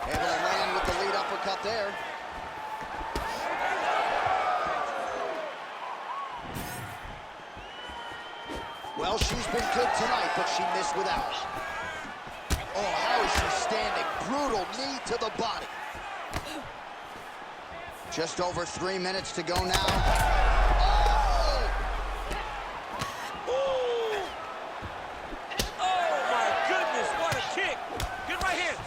Able to land with the lead uppercut there. Well, she's been good tonight, but she missed without. Oh, how is she standing? Brutal knee to the body. Just over 3 minutes to go now. Oh! Oh my goodness, what a kick. Good right hand.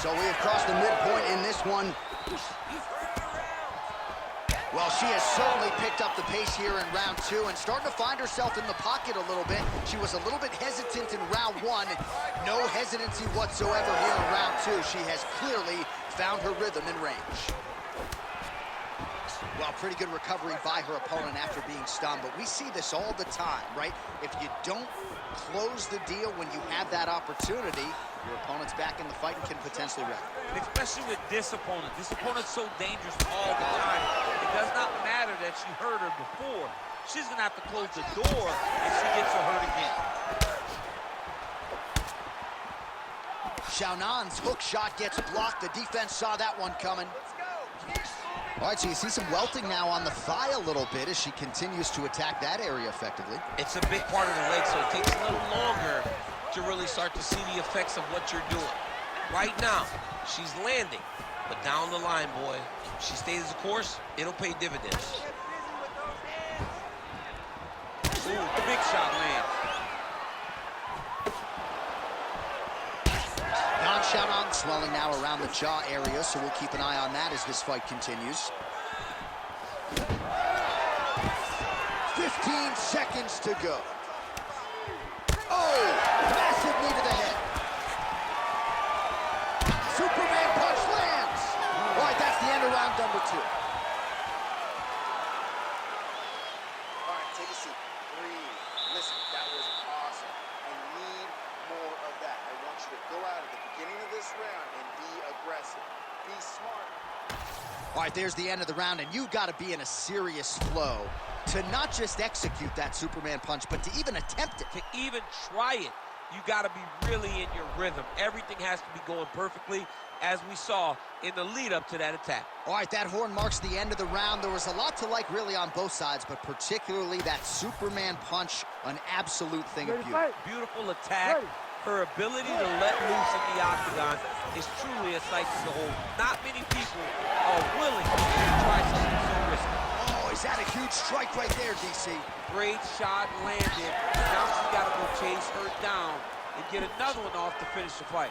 So we have crossed the midpoint in this one. Well, she has certainly picked up the pace here in round 2 and starting to find herself in the pocket a little bit. She was a little bit hesitant in round 1. No hesitancy whatsoever here in round 2. She has clearly found her rhythm and range. Well, pretty good recovery by her opponent after being stunned, but we see this all the time, right? If you don't close the deal when you have that opportunity, your opponent's back in the fight and can potentially wreck. Especially with this opponent. This opponent's so dangerous all the time. It does not matter that she hurt her before. She's going to have to close the door if she gets her hurt again. Xiaonan's hook shot gets blocked. The defense saw that one coming. All right, so you see some welting now on the thigh a little bit as she continues to attack that area effectively. It's a big part of the leg, so it takes a little longer to really start to see the effects of what you're doing. Right now, she's landing, but down the line, boy, if she stays the course, it'll pay dividends. Ooh, big shot lands. Shevchenko swelling now around the jaw area, so we'll keep an eye on that as this fight continues. 15 seconds to go. Oh, massive knee to the head. Superman punch lands. All right, that's the end of round number 2. All right, take a seat. Breathe. Listen, that was awesome. I need more of that. I want you to go out at the beginning of this round and be aggressive. Be smart. All right, there's the end of the round, and you got to be in a serious flow to not just execute that Superman punch, but to even attempt it. To even try it, you got to be really in your rhythm. Everything has to be going perfectly, as we saw in the lead-up to that attack. All right, that horn marks the end of the round. There was a lot to like really on both sides, but particularly that Superman punch, an absolute thing of beauty. Beautiful attack. Her ability to let loose in the octagon is truly a sight to behold. Not many people are willing to try something so risky. Oh, is that a huge strike right there, DC? Great shot landed. Now she's got to go chase her down and get another one off to finish the fight.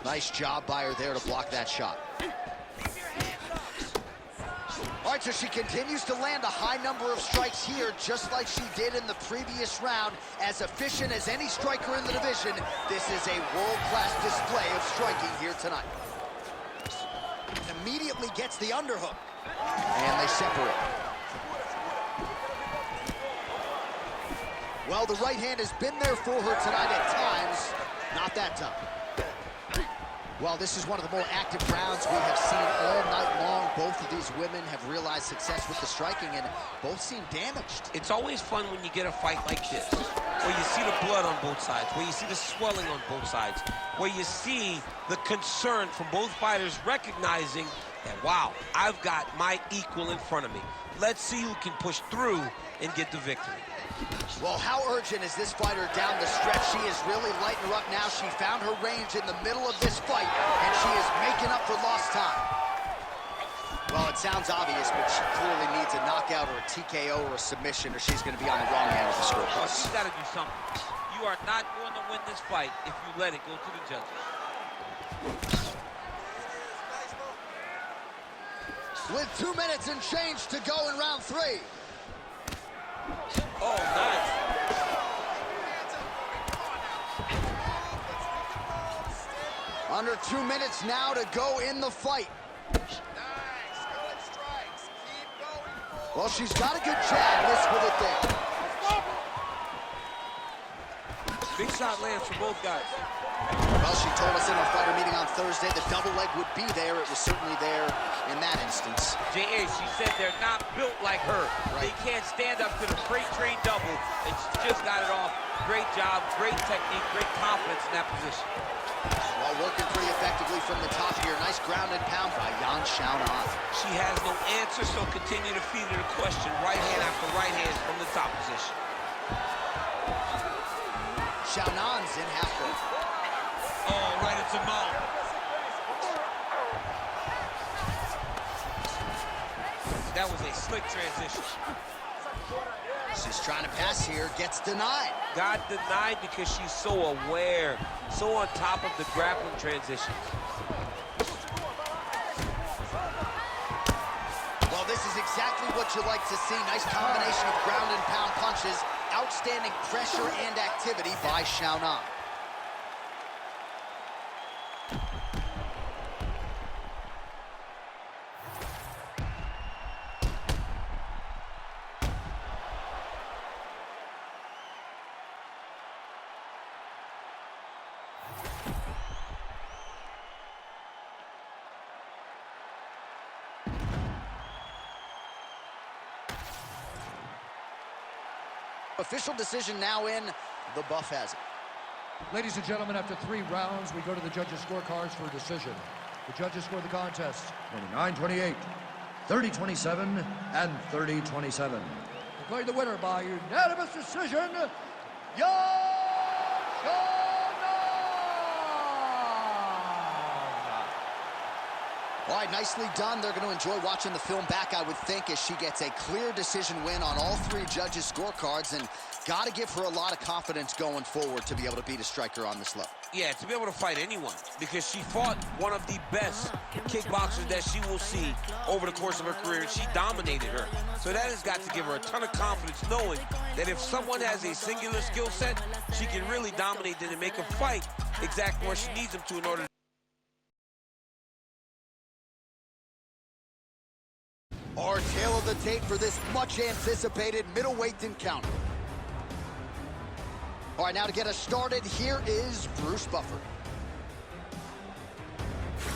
Nice job by her there to block that shot. All right, so she continues to land a high number of strikes here, just like she did in the previous round. As efficient as any striker in the division, this is a world-class display of striking here tonight. Immediately gets the underhook, and they separate. Well, the right hand has been there for her tonight at times. Not that time. Well, this is one of the more active rounds we have seen all night long. Both of these women have realized success with the striking, and both seem damaged. It's always fun when you get a fight like this, where you see the blood on both sides, where you see the swelling on both sides, where you see the concern from both fighters recognizing that, wow, I've got my equal in front of me. Let's see who can push through and get the victory. Well, how urgent is this fighter down the stretch? She is really lighting her up now. She found her range in the middle of this fight, and she is making up for lost time. Well, it sounds obvious, but she clearly needs a knockout or a TKO or a submission, or she's going to be on the wrong end of the scorecard. She's got to do something. You are not going to win this fight if you let it go to the judges. With 2 minutes and change to go in round 3. Oh, nice. Under 2 minutes now to go in the fight. Nice. Good strikes. Keep going forward. Well, she's got a good jab. Missed with it there. Big shot lands for both guys. Well, she told us in our fighter meeting on Thursday the double leg would be there. It was certainly there in that instance. J.A., she said they're not built like her. Right. They can't stand up to the freight train double, and she just got it off. Great job, great technique, great confidence in that position. Well, working pretty effectively from the top here. Nice ground and pound by Yan Xiaonan. She has no answer, so continue to feed her the question. Right hand after right hand from the top position. Xiaonan's in half guard. Oh, right into mouth. That was a slick transition. She's trying to pass here, gets denied. Got denied because she's so aware, so on top of the grappling transition. Well, this is exactly what you like to see. Nice combination of ground and pound punches. Outstanding pressure and activity by Xiaonan. Official decision now in. The buff has it. Ladies and gentlemen, after 3 rounds, we go to the judges' scorecards for a decision. The judges score the contest 29-28, 30-27, and 30-27. Declaring the winner by unanimous decision, Yan Xiaonan! 1, All right, nicely done. They're going to enjoy watching the film back, I would think, as she gets a clear decision win on all three judges' scorecards, and got to give her a lot of confidence going forward to be able to beat a striker on this level. Yeah, to be able to fight anyone, because she fought one of the best kickboxers that she will see over the course of her career. She dominated her. So that has got to give her a ton of confidence, knowing that if someone has a singular skill set, she can really dominate them and make a fight exactly where she needs them to in order to. Our tail of the tape for this much-anticipated middleweight encounter. All right, now to get us started, here is Bruce Buffer.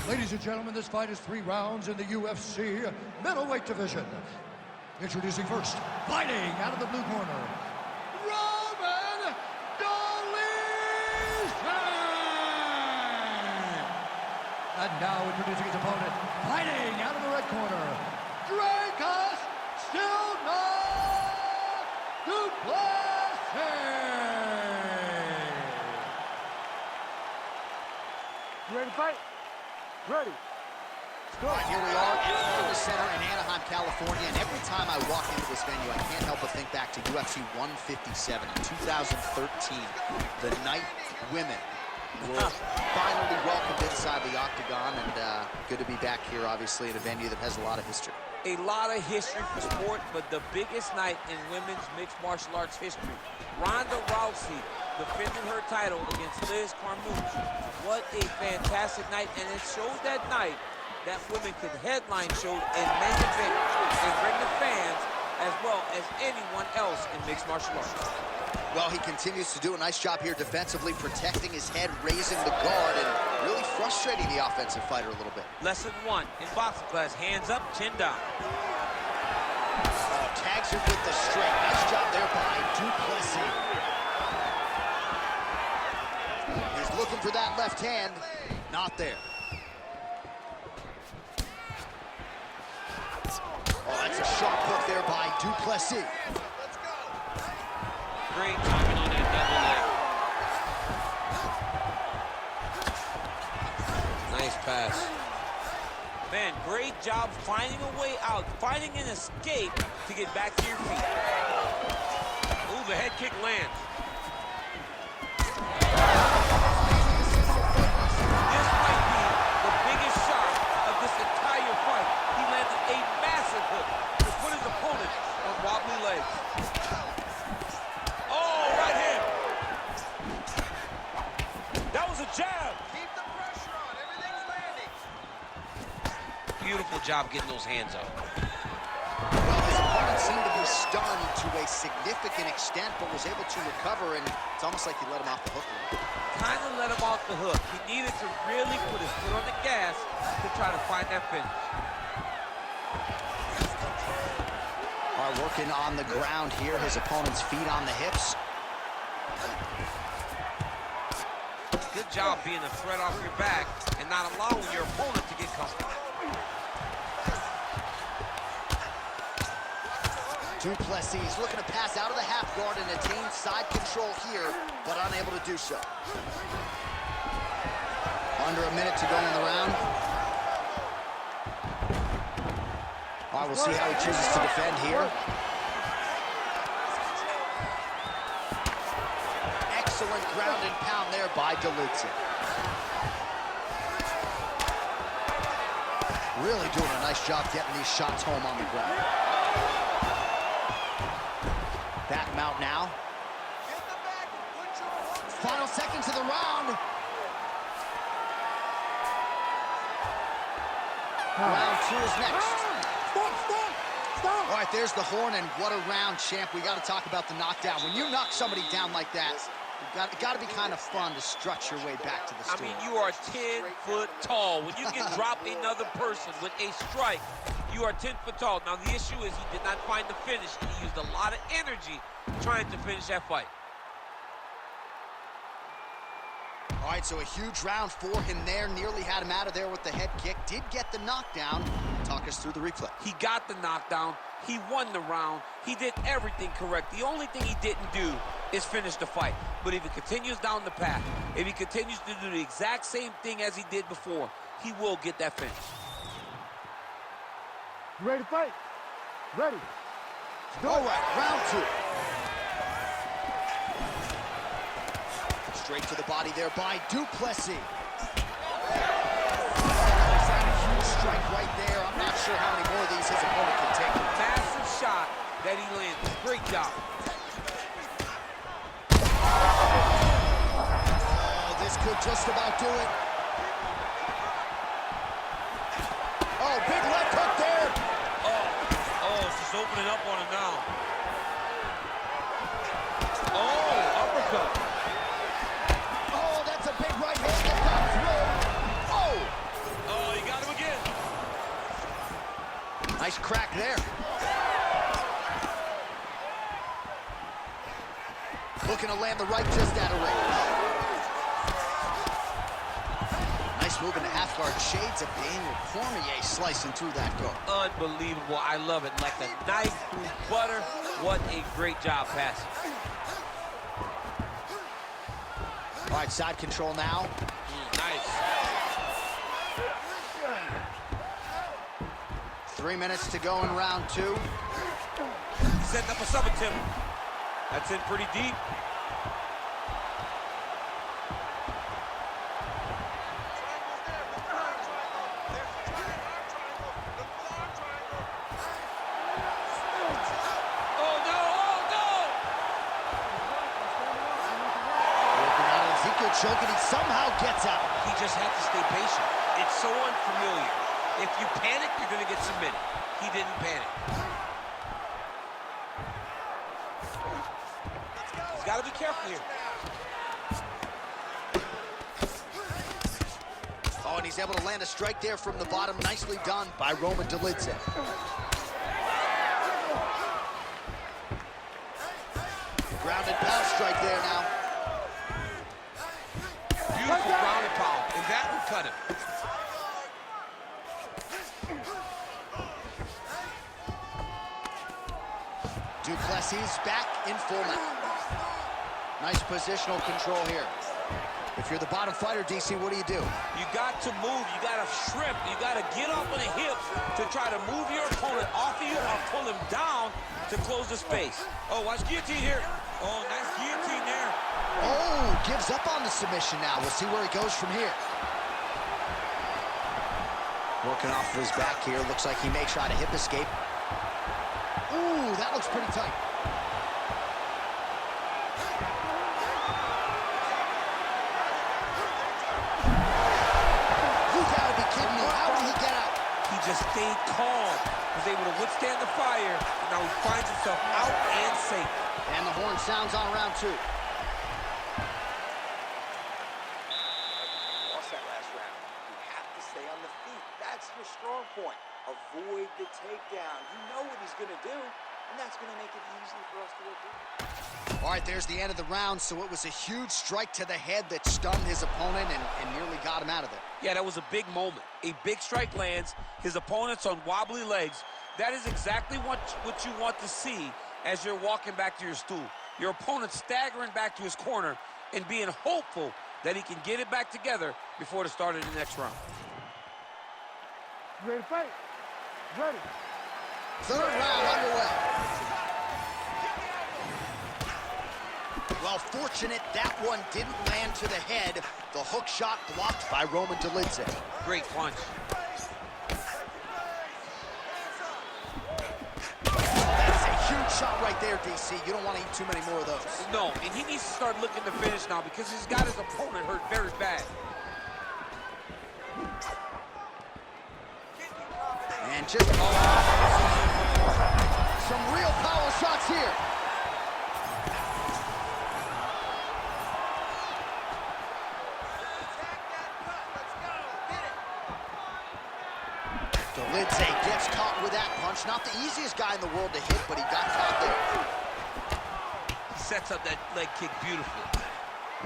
Ladies and gentlemen, this fight is 3 rounds in the UFC middleweight division. Introducing first, fighting out of the blue corner, Roman Dolizan! And now introducing his opponent, fighting out of the red corner, Dracus Stillman Duplessis! You ready to fight? Ready. All right, here we are in the center in Anaheim, California, and every time I walk into this venue, I can't help but think back to UFC 157 in 2013, the night women were finally welcomed inside the octagon, and good to be back here, obviously, in a venue that has a lot of history. A lot of history for sport, but the biggest night in women's mixed martial arts history. Ronda Rousey defending her title against Liz Carmouche. What a fantastic night, and it showed that night that women could headline shows and main event and bring the fans as well as anyone else in mixed martial arts. Well, he continues to do a nice job here defensively, protecting his head, raising the guard, and really frustrating the offensive fighter a little bit. Lesson 1 in boxing class, hands up, chin down. Oh, tags her with the straight. Nice job there by Duplessis. He's looking for that left hand. Not there. Oh, that's a sharp hook there by Duplessis. Great timing on that double leg. Nice pass. Man, great job finding a way out, finding an escape to get back to your feet. Ooh, the head kick lands. This might be the biggest shot of this entire fight. He landed a massive hook to put his opponent on wobbly legs. Jab. Keep the pressure on. Everything's landing. Beautiful job getting those hands up. Well, his opponent seemed to be stunned to a significant extent, but was able to recover, and it's almost like he let him off the hook. Kind of let him off the hook. He needed to really put his foot on the gas to try to find that finish. All right, working on the ground here. His opponent's feet on the hips. Good job being a threat off your back and not allowing your opponent to get comfortable. Duplessis looking to pass out of the half guard and attain side control here, but unable to do so. Under a minute to go in the round. All right, we'll see how he chooses to defend here. Excellent ground and pound there by Dolizan. Really doing a nice job getting these shots home on the ground. Back mount now. Final seconds of the round. Round 2 is next. All right, there's the horn, and what a round, champ. We got to talk about the knockdown. When you knock somebody down like that, it got to be kind of fun to strut your way back to the stool. I mean, you are 10 foot tall. When you can drop another person with a strike, you are 10 foot tall. Now, the issue is he did not find the finish, and he used a lot of energy trying to finish that fight. All right, so a huge round for him there. Nearly had him out of there with the head kick. Did get the knockdown. Talk us through the replay. He got the knockdown. He won the round. He did everything correct. The only thing he didn't do is finish the fight. But if he continues down the path, if he continues to do the exact same thing as he did before, he will get that finish. You ready to fight? Ready. All right, round 2. Straight to the body there by Duplessis. Strike right there. I'm not sure how many more of these his opponent can take. Massive shot that he landed. Great job. Oh, this could just about do it. Oh, big left hook there. Oh, she's opening up on him now. Oh, uppercut. Oh, that's a big right hand that got through. Oh! Oh, he got him again. Nice crack there. Looking to land the right just out of range. Nice move in the half guard. Shades of Daniel Cormier slicing through that guard. Unbelievable. I love it. Like a knife through butter. What a great job passing. All right, side control now. Nice. 3 minutes to go in round 2. Setting up a sub attempt. That's in pretty deep. Choking, he somehow gets out. He just had to stay patient. It's so unfamiliar. If you panic, you're going to get submitted. He didn't panic. He's got to be careful here. Oh, and he's able to land a strike there from the bottom. Nicely done by Roman Dolidze. Ground and pound strike there now. Beautiful ground and pound, and that would cut him. Duplessis back in full mount. Nice positional control here. If you're the bottom fighter, DC, what do? You got to move, you got to shrimp, you got to get up on the hip to try to move your opponent off of you or pull him down to close the space. Oh, watch guillotine here. Oh, nice guillotine there. Oh, gives up on the submission now. We'll see where he goes from here. Working off of his back here. Looks like he may try to hip escape. Ooh, that looks pretty tight. You gotta be kidding me. How did he get out? He just stayed calm, was able to withstand the fire, and now he finds himself out and safe. And the horn sounds on round 2. That's your strong point. Avoid the takedown. You know what he's going to do, and that's going to make it easy for us to work with. All right, there's the end of the round, so it was a huge strike to the head that stunned his opponent and nearly got him out of there. Yeah, that was a big moment. A big strike lands, his opponent's on wobbly legs. That is exactly what you want to see as you're walking back to your stool. Your opponent staggering back to his corner and being hopeful that he can get it back together before the start of the next round. You ready to fight? Ready. Third round underway. Well, fortunate that one didn't land to the head. The hook shot blocked by Roman Dolidze. Great punch. That's a huge shot right there, DC. You don't want to eat too many more of those. No, and he needs to start looking to finish now because he's got his opponent hurt very bad. And just some real power shots here. Dolidze gets caught with that punch. Not the easiest guy in the world to hit, but he got caught there. He sets up that leg kick beautifully.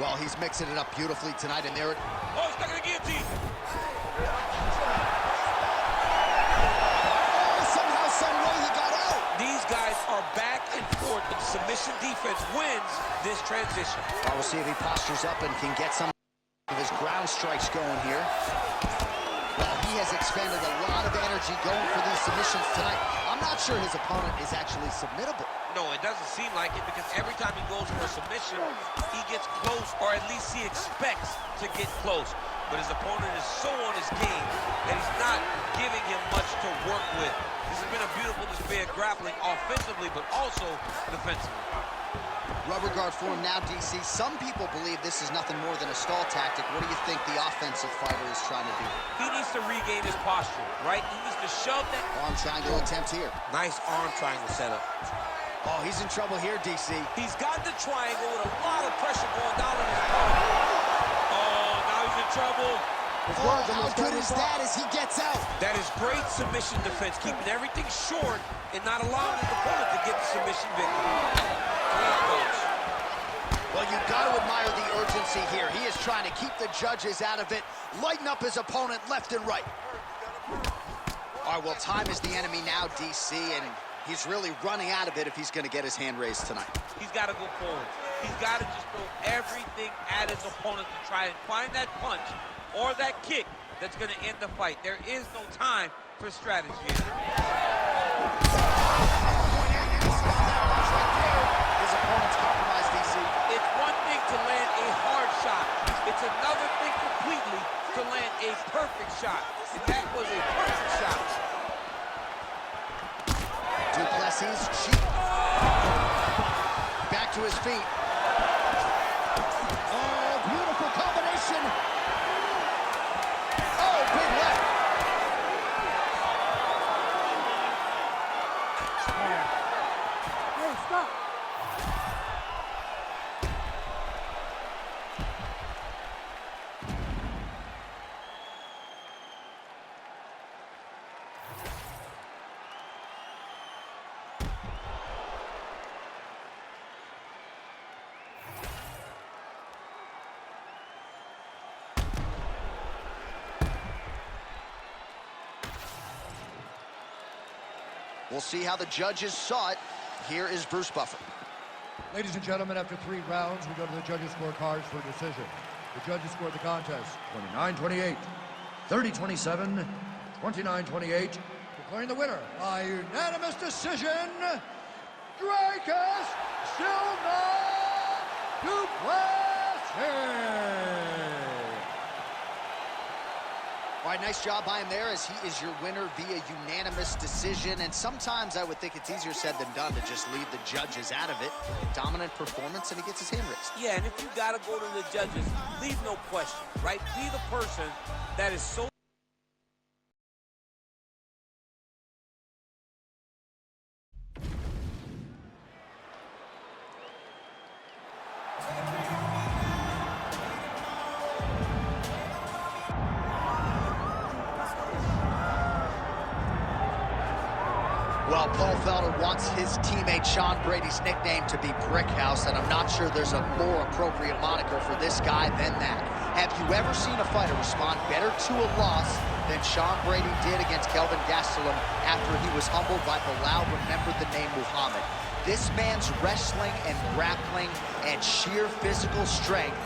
Well, he's mixing it up beautifully tonight, and there it... Oh, he's stuck in the guillotine. These guys are back and forth, but submission defense wins this transition. Well, we'll see if he postures up and can get some of his ground strikes going here. Well, he he has expended a lot of energy going for these submissions tonight. I'm not sure his opponent is actually submittable. No, it doesn't seem like it, because every time he goes for a submission, he gets close, or at least he expects to get close. But his opponent is so on his game that he's not giving him much to work with. This has been a beautiful display of grappling offensively, but also defensively. Rubber guard for him now, DC. Some people believe this is nothing more than a stall tactic. What do you think the offensive fighter is trying to do? He needs to regain his posture, right? He needs to shove that. Arm triangle attempt here. Nice arm triangle setup. Oh, he's in trouble here, DC. He's got the triangle with a lot of pressure going down on his opponent. Oh, now he's in trouble. Oh, how good is that as he gets out? That is great submission defense, keeping everything short and not allowing his opponent to get the submission victory. Well, you've got to admire the urgency here. He is trying to keep the judges out of it, lighten up his opponent left and right. All right, well, time is the enemy now, DC, and he's really running out of it if he's going to get his hand raised tonight. He's got to go forward. He's got to just throw everything at his opponent to try and find that punch or that kick that's going to end the fight. There is no time for strategy. His opponent's compromised, DC. It's one thing to land a hard shot. It's another thing completely to land a perfect shot. And that was a perfect shot. Duplessis cheap. Back to his feet. Oh, beautiful combination. Oh, big left. Hey, stop. We'll see how the judges saw it. Here is Bruce Buffer. Ladies and gentlemen, after 3 rounds, we go to the judges' scorecards for decision. The judges scored the contest 29-28, 30-27, 29-28, declaring the winner by unanimous decision, Dracus Silva Duplessis. All right, nice job by him there, as he is your winner via unanimous decision. And sometimes I would think it's easier said than done to just leave the judges out of it. Dominant performance, and he gets his hand raised. Yeah, and if you got to go to the judges, leave no question, right? Be the person that is so... Well, Paul Felder wants his teammate Sean Brady's nickname to be Brickhouse, and I'm not sure there's a more appropriate moniker for this guy than that. Have you ever seen a fighter respond better to a loss than Sean Brady did against Kelvin Gastelum after he was humbled by Bilal remembered the name Muhammad? This man's wrestling and grappling and sheer physical strength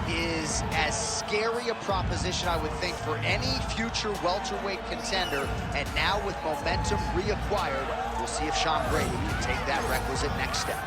is as scary a proposition, I would think, for any future welterweight contender. And now with momentum reacquired, we'll see if Sean Brady can take that requisite next step.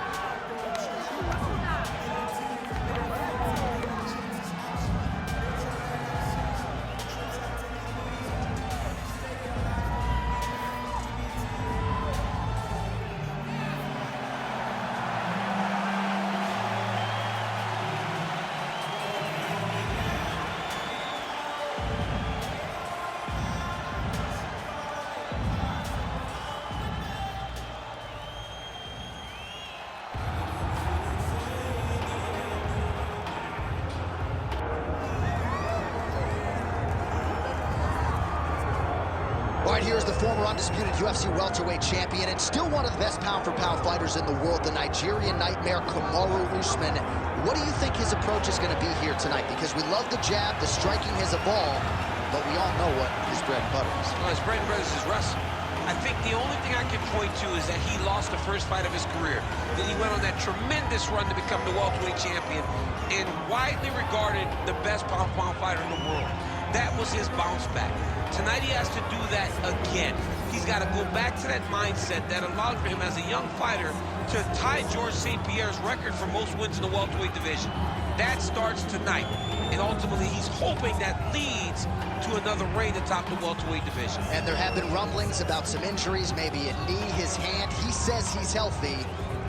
All right, here's the former undisputed UFC welterweight champion and still one of the best pound-for-pound fighters in the world, the Nigerian nightmare, Kamaru Usman. What do you think his approach is going to be here tonight? Because we love the jab, the striking has evolved, but we all know what his bread and butter is. Well, his bread and butter is his wrestling. I think the only thing I can point to is that he lost the first fight of his career. Then he went on that tremendous run to become the welterweight champion and widely regarded the best pound-for-pound fighter in the world. That was his bounce back. Tonight he has to do that again. He's got to go back to that mindset that allowed for him as a young fighter to tie George St. Pierre's record for most wins in the welterweight division. That starts tonight. And ultimately, he's hoping that leads to another reign atop the welterweight division. And there have been rumblings about some injuries, maybe a knee, his hand. He says he's healthy.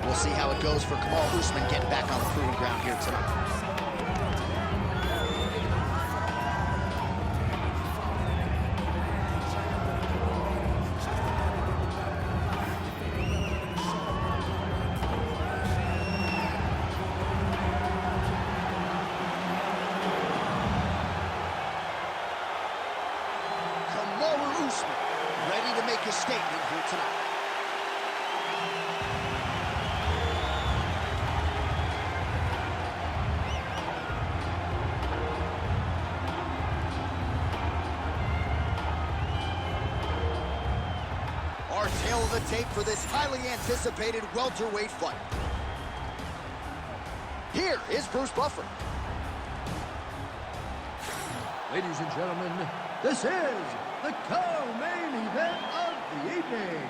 We'll see how it goes for Kamaru Usman getting back on the proving ground here tonight. Ready to make a statement here tonight. Our tail of the tape for this highly anticipated welterweight fight. Here is Bruce Buffer. Ladies and gentlemen, this is the co-main event of the evening.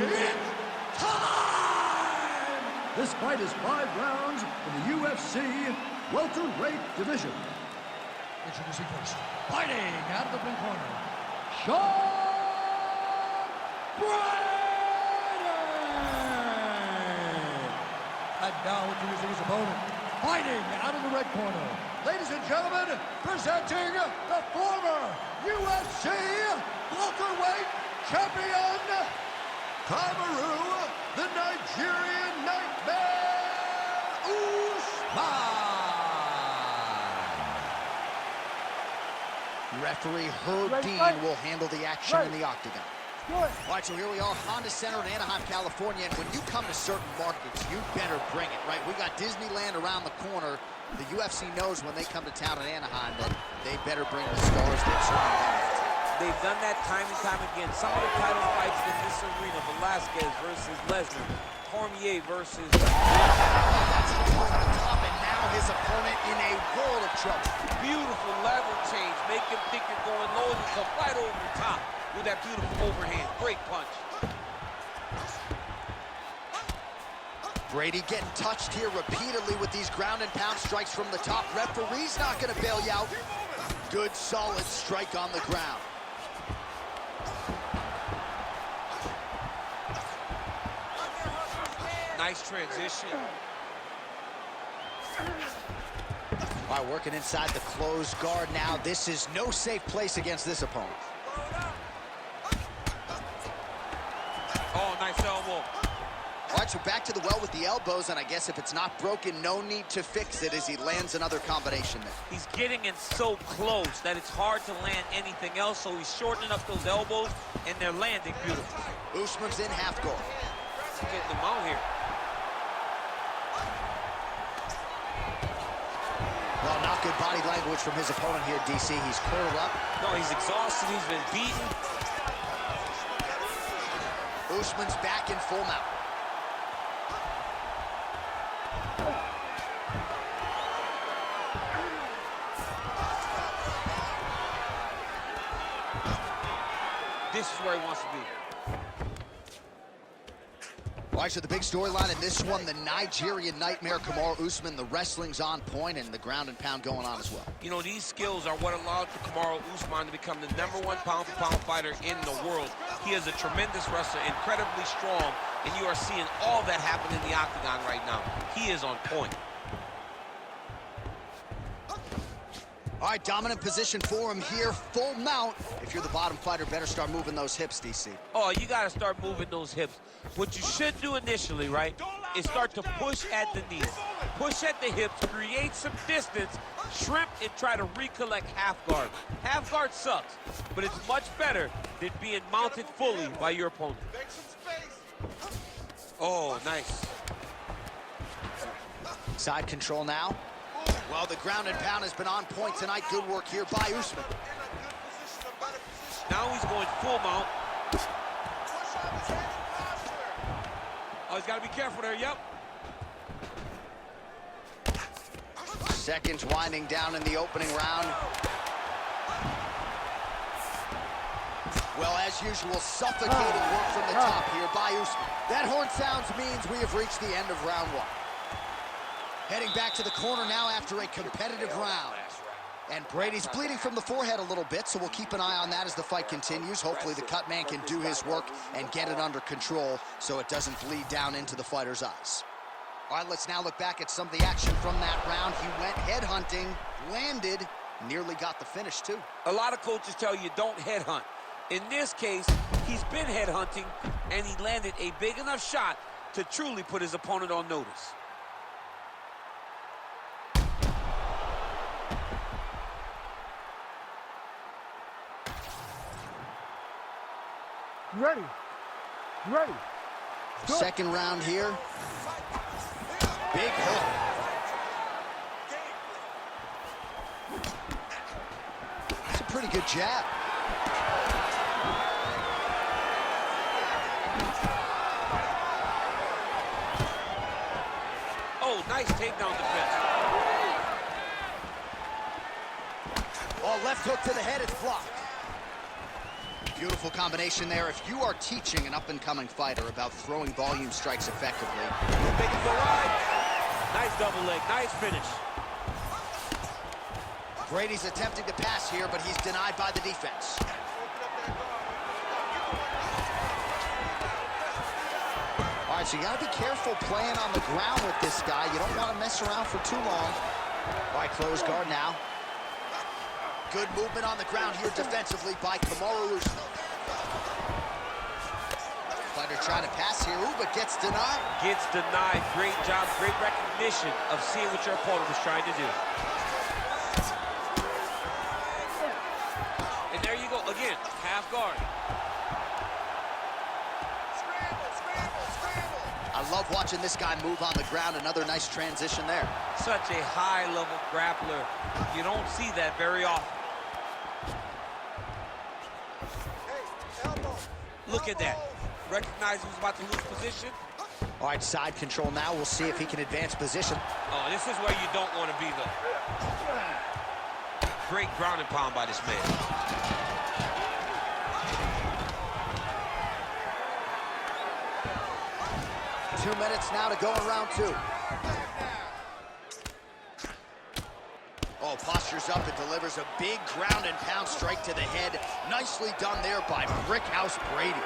It's time! This fight is 5 rounds in the UFC welterweight division. Introducing first, fighting out of the blue corner, Sean Brady! And now introducing his opponent, fighting out of the red corner, ladies and gentlemen, presenting the former UFC welterweight champion, Kamaru, the Nigerian Nightmare Usman. Referee Herb Dean will handle the action in the octagon. All right, so here we are, Honda Center in Anaheim, California, and when you come to certain markets, you better bring it, right? We got Disneyland around the corner. The UFC knows when they come to town in Anaheim that they better bring the stars. They've done that time and time again. Some of the title fights in this arena, Velasquez versus Lesnar, Cormier versus... That's over the top, and now his opponent in a world of trouble. Beautiful level change. Make him think you're going low and come right over the top with that beautiful overhand. Great punch. Brady getting touched here repeatedly with these ground and pound strikes from the top. Referee's not going to bail you out. Good, solid strike on the ground. Nice transition. All right, working inside the closed guard now. This is no safe place against this opponent. Oh, nice elbow. All right, so back to the well with the elbows, and I guess if it's not broken, no need to fix it as he lands another combination there. He's getting in so close that it's hard to land anything else, so he's shortening up those elbows, and they're landing beautifully. Usman's in half guard. Getting them out here. Well, not good body language from his opponent here, DC. He's curled up. No, he's exhausted. He's been beaten. Usman's back in full mount. This is where he wants to be. All right, so the big storyline in this one, the Nigerian Nightmare, Kamaru Usman, the wrestling's on point and the ground and pound going on as well. You know, these skills are what allowed for Kamaru Usman to become the #1 pound-for-pound fighter in the world. He is a tremendous wrestler, incredibly strong, and you are seeing all that happen in the octagon right now. He is on point. All right, dominant position for him here, full mount. If you're the bottom fighter, better start moving those hips, DC. Oh, you got to start moving those hips. What you should do initially, right, is start to push at the knees. Push at the hips, create some distance, shrimp, and try to recollect half guard. Half guard sucks, but it's much better than being mounted fully by your opponent. Oh, nice. Side control now. Well, the ground and pound has been on point tonight. Good work here by Usman. Now he's going full mount. Oh, he's got to be careful there, yep. Seconds winding down in the opening round. Well, as usual, suffocating work from the top here by Usman. That horn sounds means we have reached the end of round one. Heading back to the corner now after a competitive round. And Brady's bleeding from the forehead a little bit, so we'll keep an eye on that as the fight continues. Hopefully the cut man can do his work and get it under control so it doesn't bleed down into the fighter's eyes. All right, let's now look back at some of the action from that round. He went headhunting, landed, nearly got the finish too. A lot of coaches tell you don't headhunt. In this case, he's been headhunting, and he landed a big enough shot to truly put his opponent on notice. You ready? You ready? Good. Second round here. Big hook. That's a pretty good jab. Oh, nice takedown defense. Oh, left hook to the head, it's blocked. Beautiful combination there. If you are teaching an up-and-coming fighter about throwing volume strikes effectively. Big go wide. Nice double leg, nice finish. Brady's attempting to pass here, but he's denied by the defense. All right, so you gotta be careful playing on the ground with this guy. You don't want to mess around for too long. All right, close guard now. Good movement on the ground here defensively by Kamaru Usman. Fighter trying to pass here, ooh, but gets denied. Gets denied. Great job, great recognition of seeing what your opponent was trying to do. And there you go, again, half guard. I love watching this guy move on the ground. Another nice transition there. Such a high-level grappler. You don't see that very often. Look at that. Recognize he was about to lose position. All right, side control now. We'll see if he can advance position. Oh, this is where you don't want to be, though. Great ground and pound by this man. Two minutes now to go in round two. Oh, postures up and delivers a big ground and pound strike to the head. Nicely done there by Brickhouse Brady.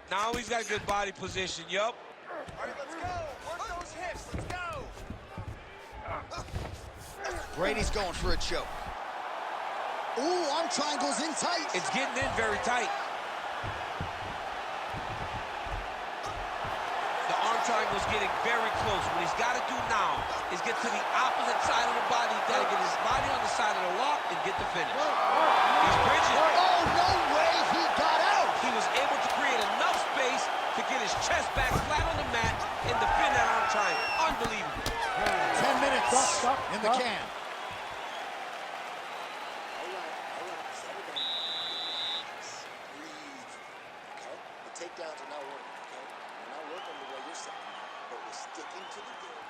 Now he's got good body position, yup. All right, let's go. Work those hips. Let's go. Brady's going for a choke. Ooh, arm triangle's in tight. It's getting in very tight. The arm triangle's getting very close. What he's got to do now is get to the opposite side of the body. He's got to get his body on the side of the lock and get the finish. He's bridging. Oh, no way he got out. He was able to create enough space to get his chest back flat on the mat and defend that arm triangle. Unbelievable. 10 minutes in the can. All right, settle down. Relax. Breathe. Okay? The takedowns are not working, okay? We're not working the way you're saying, but we're sticking to the game.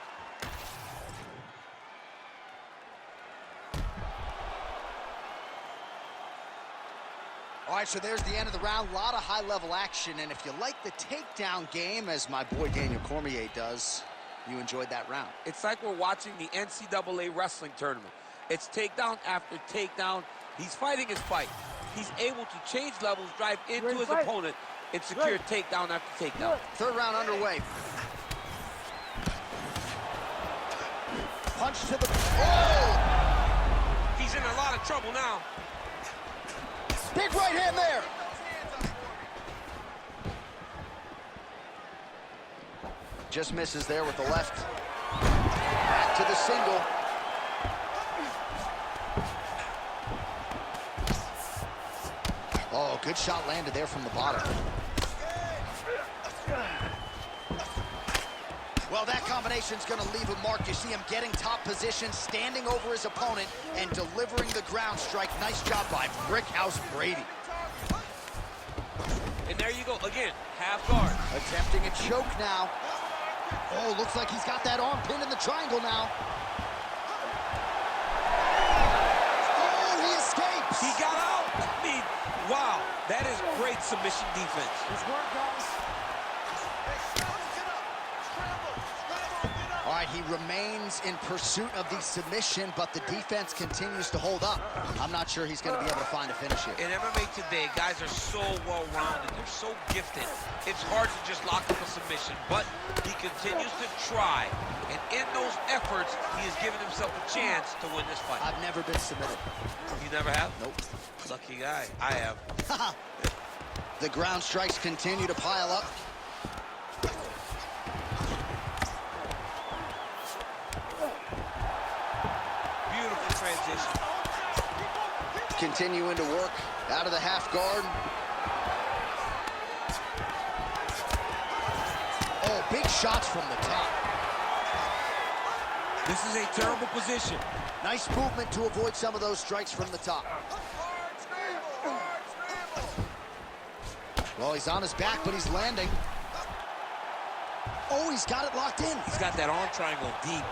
All right, so there's the end of the round. A lot of high-level action, and if you like the takedown game, as my boy Daniel Cormier does, you enjoyed that round. It's like we're watching the NCAA wrestling tournament. It's takedown after takedown. He's fighting his fight. He's able to change levels, drive into his opponent, and secure takedown after takedown. Third round underway. Punch to the... Oh! He's in a lot of trouble now. Big right hand there. Just misses there with the left. Back to the single. Good shot landed there from the bottom. Well, that combination's going to leave a mark. You see him getting top position, standing over his opponent, and delivering the ground strike. Nice job by Brickhouse Brady. And there you go, again, half guard. Attempting a choke now. Oh, looks like he's got that arm pinned in the triangle now. Oh, he escapes. He got out. I mean, wow, that is great submission defense. Good work, guys. All right, he remains in pursuit of the submission, but the defense continues to hold up. I'm not sure he's going to be able to find a finish here. In MMA today, guys are so well-rounded. They're so gifted. It's hard to just lock up a submission, but he continues to try. And in those efforts, he has given himself a chance to win this fight. I've never been submitted. You never have? Nope. Lucky guy. I have. The ground strikes continue to pile up. Transition. Continuing to work out of the half guard. Oh, big shots from the top. This is a terrible position. Nice movement to avoid some of those strikes from the top. Well, he's on his back, but he's landing. Oh, he's got it locked in. He's got that arm triangle deep.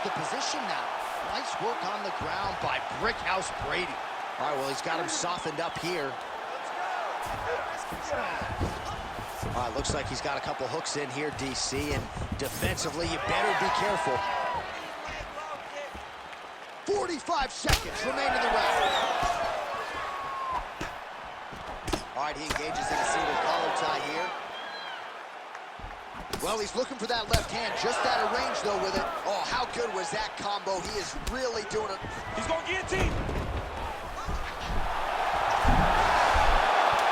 The position now. Nice work on the ground by Brickhouse Brady. All right, well, he's got him softened up here. All right, looks like he's got a couple hooks in here, DC, and defensively, you better be careful. 45 seconds remain in the round. All right, he engages in a single collar tie here. Well, he's looking for that left hand, just out of range, though, with it. Oh, how good was that combo? He is really doing it. He's going to guillotine.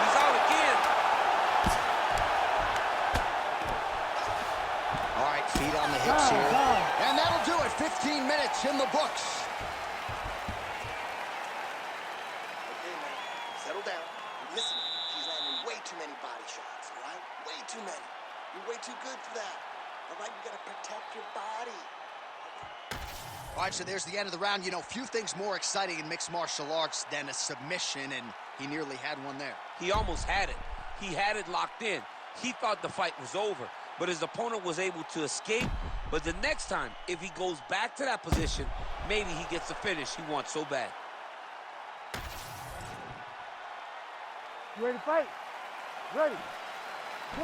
He's out again. All right, feet on the hips here. And that'll do it. 15 minutes in the books. Okay, man, settle down. Listen, he's landing way too many body shots, all right? Way too many. You're way too good for that. All right, you gotta protect your body. All right, so there's the end of the round. You know, few things more exciting in mixed martial arts than a submission, and he nearly had one there. He almost had it. He had it locked in. He thought the fight was over, but his opponent was able to escape. But the next time, if he goes back to that position, maybe he gets the finish he wants so bad. You ready to fight? Ready.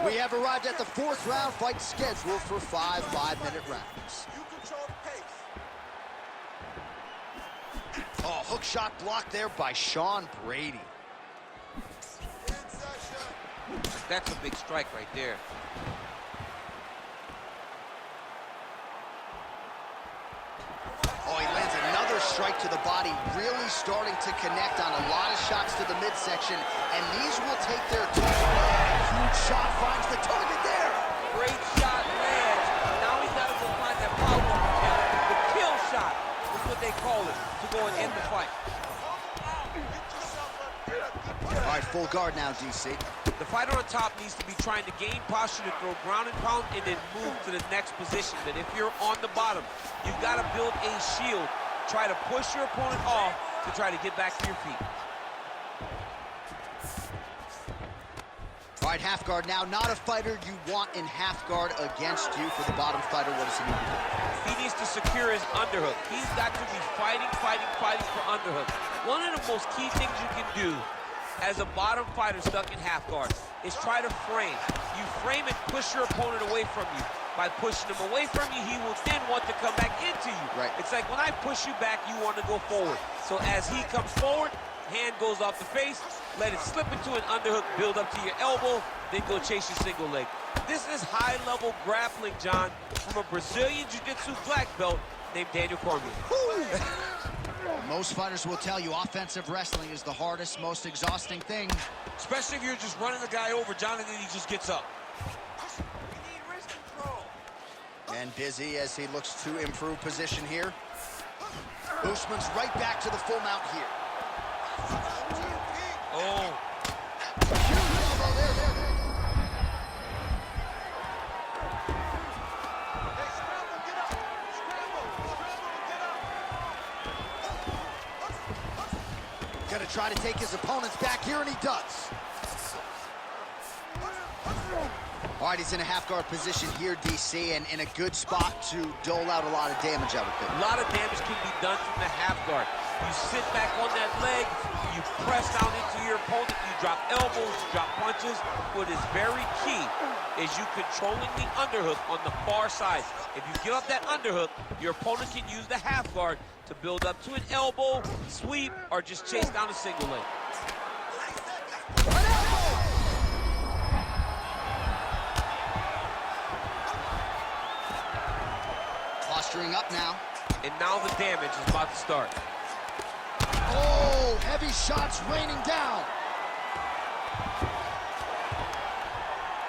We have arrived at the fourth round, fight scheduled for 5 5-minute rounds. You control the pace. Oh, hook shot blocked there by Sean Brady. That's a big strike right there. Oh, he lands another strike to the body, really starting to connect on a lot of shots to the midsection, and these will take their toll. Huge shot finds the target there. Great shot lands. Now he's got to go find that power kill. The kill shot is what they call it, to go and end the fight. All right, full guard now, DC. The fighter on top needs to be trying to gain posture to throw ground and pound and then move to the next position. But if you're on the bottom, you've got to build a shield. Try to push your opponent off to try to get back to your feet. All right, half guard now. Not a fighter you want in half guard against you. For the bottom fighter, what does he need to do? He needs to secure his underhook. He's got to be fighting for underhook. One of the most key things you can do as a bottom fighter stuck in half guard is try to frame. You frame and push your opponent away from you. By pushing him away from you, he will then want to come back into you. Right. It's like when I push you back, you want to go forward. So as he comes forward, hand goes off the face, let it slip into an underhook, build up to your elbow, then go chase your single leg. This is high-level grappling, John, from a Brazilian Jiu-Jitsu black belt named Daniel Cormier. Most fighters will tell you offensive wrestling is the hardest, most exhausting thing. Especially if you're just running the guy over, John, and then he just gets up. We need wrist control. And busy as he looks to improve position here. Usman's right back to the full mount here. Oh. Huge elbow there. Hey, scramble, get up. Scramble, get up. Gonna try to take his opponents back here, and he does. All right, he's in a half guard position here, DC, and in a good spot to dole out a lot of damage, I would think. A lot of damage can be done from the half guard. You sit back on that leg, you press down into your opponent, you drop elbows, you drop punches. What is very key is you controlling the underhook on the far side. If you give up that underhook, your opponent can use the half guard to build up to an elbow, sweep, or just chase down a single leg. Posturing up now. And now the damage is about to start. Oh, heavy shots raining down.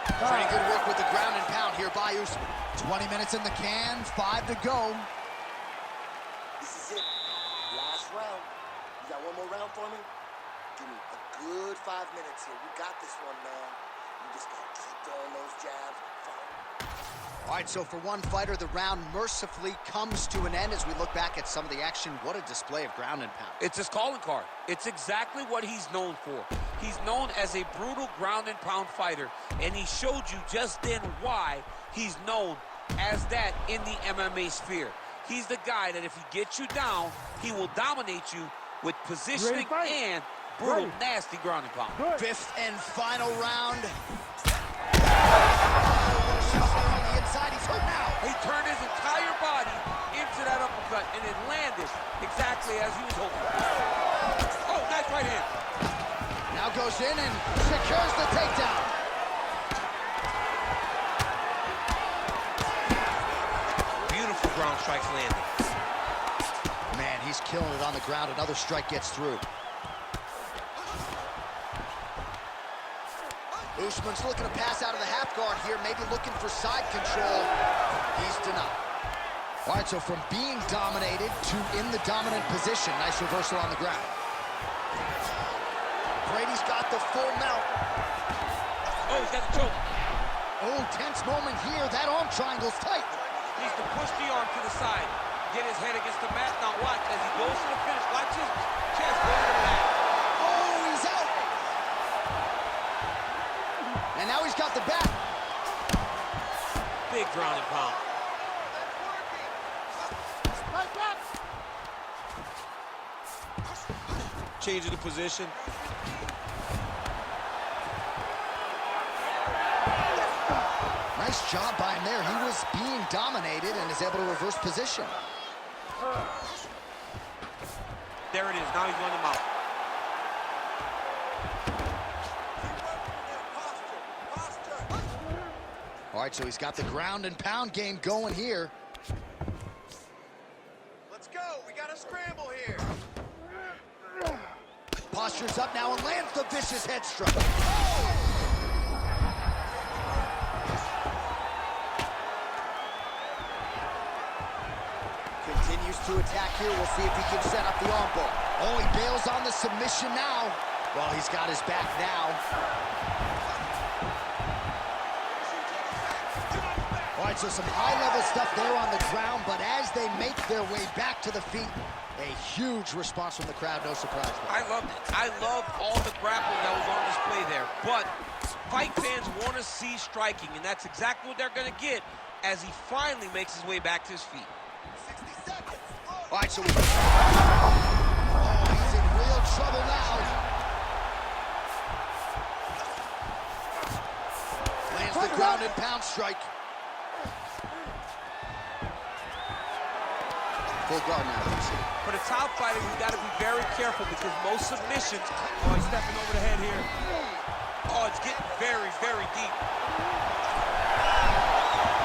Pretty good work with the ground and pound here by Usman. 20 minutes in the can, 5 to go. This is it. Last round. You got one more round for me? Give me a good 5 minutes here. You got this one, man. You just gotta keep throwing those jabs. All right, so for one fighter, the round mercifully comes to an end as we look back at some of the action. What a display of ground and pound. It's his calling card. It's exactly what he's known for. He's known as a brutal ground and pound fighter, and he showed you just then why he's known as that in the MMA sphere. He's the guy that if he gets you down, he will dominate you with positioning and brutal, nasty ground and pound. Good. Fifth and final round. He's hurt now. He turned his entire body into that uppercut, and it landed exactly as he was hoping. Oh, nice right hand. Now goes in and secures the takedown. Beautiful ground strikes landing. Man, he's killing it on the ground. Another strike gets through. Usman's looking to pass out of the half guard here, maybe looking for side control. He's denied. All right, so from being dominated to in the dominant position. Nice reversal on the ground. Brady's got the full mount. Oh, he's got the choke. Oh, tense moment here. That arm triangle's tight. Needs to push the arm to the side. Get his head against the mat. Now watch as he goes to the finish. Watch his chest go to the mat. Oh, he's out. And now he's got the back. Big ground and pound. Changing the position. Nice job by him there. He was being dominated and is able to reverse position. There it is. Now he's running him out. All right, so he's got the ground and pound game going here. Let's go. We got a scramble here. Postures up now and lands the vicious head strike. Continues to attack here. We'll see if he can set up the arm bar. Oh, he bails on the submission now. Well, he's got his back now. All right, so some high-level stuff there on the ground, but as they make their way back to the feet, a huge response from the crowd, no surprise there. I loved it. I loved all the grappling that was on display there. But fight fans want to see striking, and that's exactly what they're going to get as he finally makes his way back to his feet. 60 seconds. All right, so he's in real trouble now. Lands the ground and pound strike. Full guard now. For the top fighter, you got to be very careful because most submissions. Oh, he's stepping over the head here. Oh, it's getting very, very deep.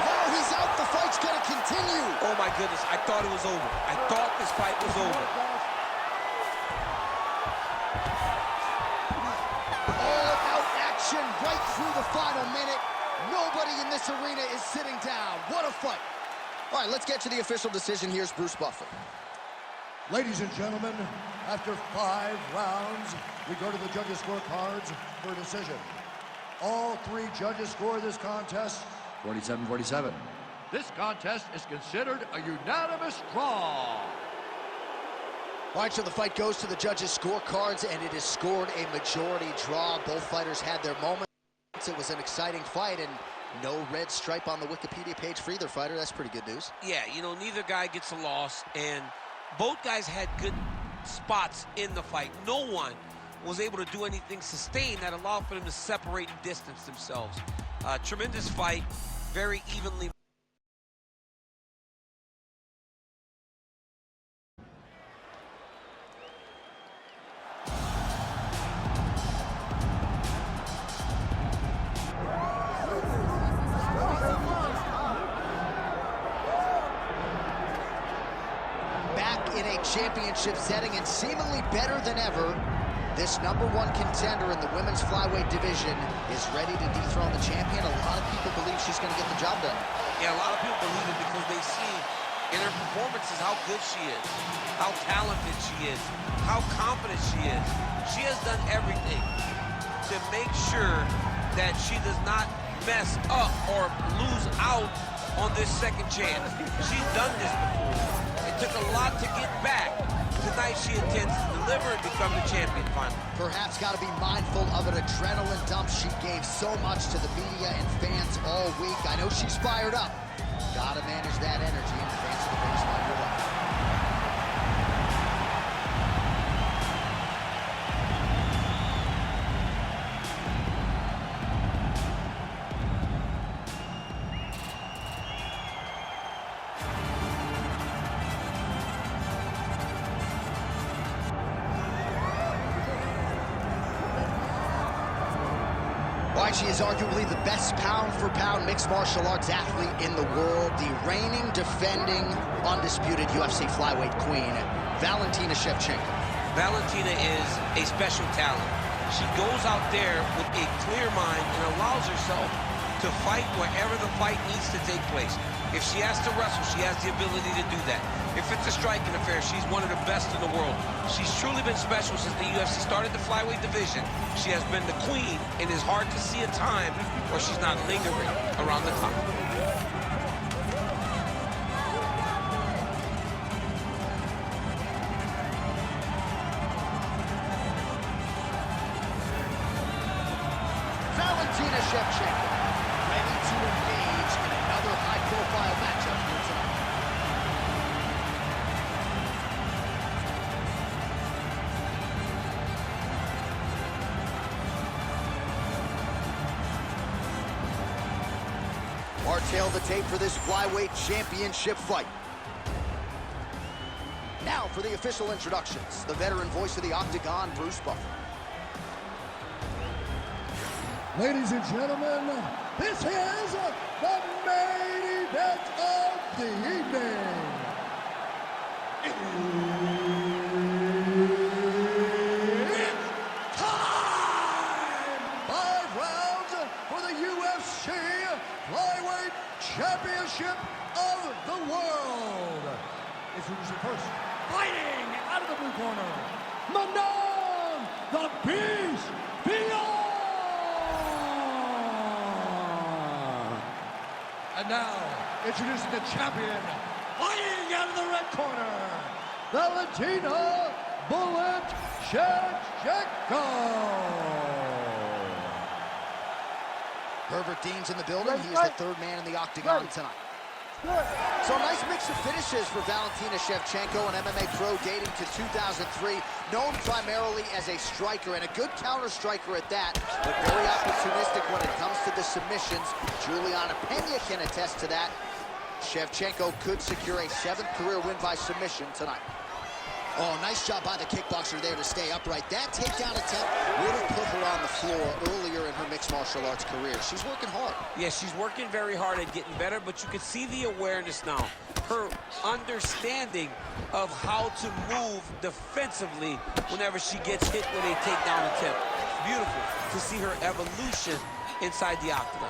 Now he's out. The fight's going to continue. Oh my goodness, I thought it was over. I thought this fight was over. All out action right through the final minute. Nobody in this arena is sitting down. What a fight. All right, let's get to the official decision. Here's Bruce Buffer. Ladies and gentlemen, after 5 rounds, we go to the judges' scorecards for a decision. All 3 judges score this contest 47-47. This contest is considered a unanimous draw. All right, so the fight goes to the judges' scorecards, and it is scored a majority draw. Both fighters had their moments. It was an exciting fight, and no red stripe on the Wikipedia page for either fighter. That's pretty good news. Yeah, you know, neither guy gets a loss, and both guys had good spots in the fight. No one was able to do anything sustained that allowed for them to separate and distance themselves. Tremendous fight, very evenly. In a championship setting and seemingly better than ever, this #1 contender in the women's flyweight division is ready to dethrone the champion. A lot of people believe she's going to get the job done. Yeah, a lot of people believe it because they see in her performances how good she is, how talented she is, how confident she is. She has done everything to make sure that she does not mess up or lose out on this second chance. She's done this before. It took a lot to get back. Tonight she intends to deliver and become the champion finally. Perhaps got to be mindful of an adrenaline dump. She gave so much to the media and fans all week. I know she's fired up. Got to manage that energy and advance the baseline your way. She is arguably the best pound-for-pound mixed martial arts athlete in the world, the reigning, defending, undisputed UFC flyweight queen, Valentina Shevchenko. Valentina is a special talent. She goes out there with a clear mind and allows herself to fight wherever the fight needs to take place. If she has to wrestle, she has the ability to do that. If it's a striking affair, she's one of the best in the world. She's truly been special since the UFC started the flyweight division. She has been the queen, and it's hard to see a time where she's not lingering around the top. Valentina Shevchenko, ready to engage in another high-profile matchup here tonight. Our tail of the tape for this flyweight championship fight. Now for the official introductions, the veteran voice of the Octagon, Bruce Buffer. Ladies and gentlemen, this is the main event of the evening. It's time! 5 rounds for the UFC Flyweight Championship of the World. Introducing first, fighting out of the blue corner, Manon the Beast Fiorot. And now, introducing the champion, fighting out of the red corner, Valentina Bullet Shevchenko. Herbert Dean's in the building. He is the 3rd man in the Octagon tonight. So a nice mix of finishes for Valentina Shevchenko, an MMA pro dating to 2003, known primarily as a striker and a good counter-striker at that, but very opportunistic when it comes to the submissions. Juliana Pena can attest to that. Shevchenko could secure a 7th career win by submission tonight. Oh, nice job by the kickboxer there to stay upright. That takedown attempt would have put her on the floor earlier in her mixed martial arts career. She's working hard. Yeah, she's working very hard at getting better, but you can see the awareness now. Her understanding of how to move defensively whenever she gets hit with a takedown attempt. Beautiful to see her evolution inside the octagon.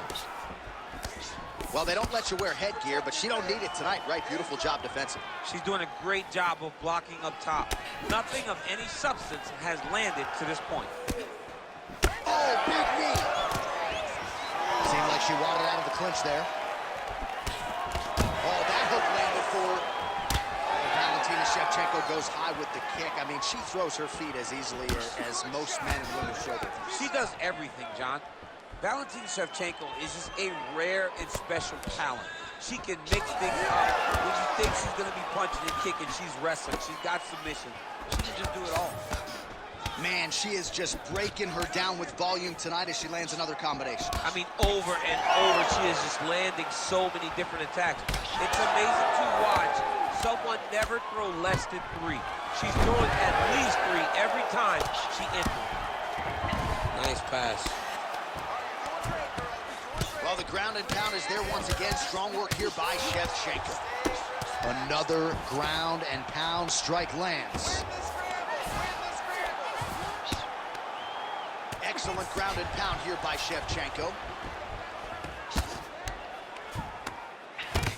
Well, they don't let you wear headgear, but she don't need it tonight, right? Beautiful job defensively. She's doing a great job of blocking up top. Nothing of any substance has landed to this point. Oh, big knee. Seemed like she wanted out of the clinch there. Oh, that hook landed for her. Valentina Shevchenko goes high with the kick. I mean, she throws her feet as easily as most men and women throw their feet. She does everything, John. Valentina Shevchenko is just a rare and special talent. She can mix things up. When you think she's going to be punching and kicking, she's wrestling. She's got submission. She can just do it all. Man, she is just breaking her down with volume tonight as she lands another combination. I mean, over and over, she is just landing so many different attacks. It's amazing to watch someone never throw less than 3. She's throwing at least 3 every time she enters. Nice pass. Well, the ground and pound is there once again. Strong work here by Shevchenko. Another ground and pound strike lands. Excellent ground and pound here by Shevchenko.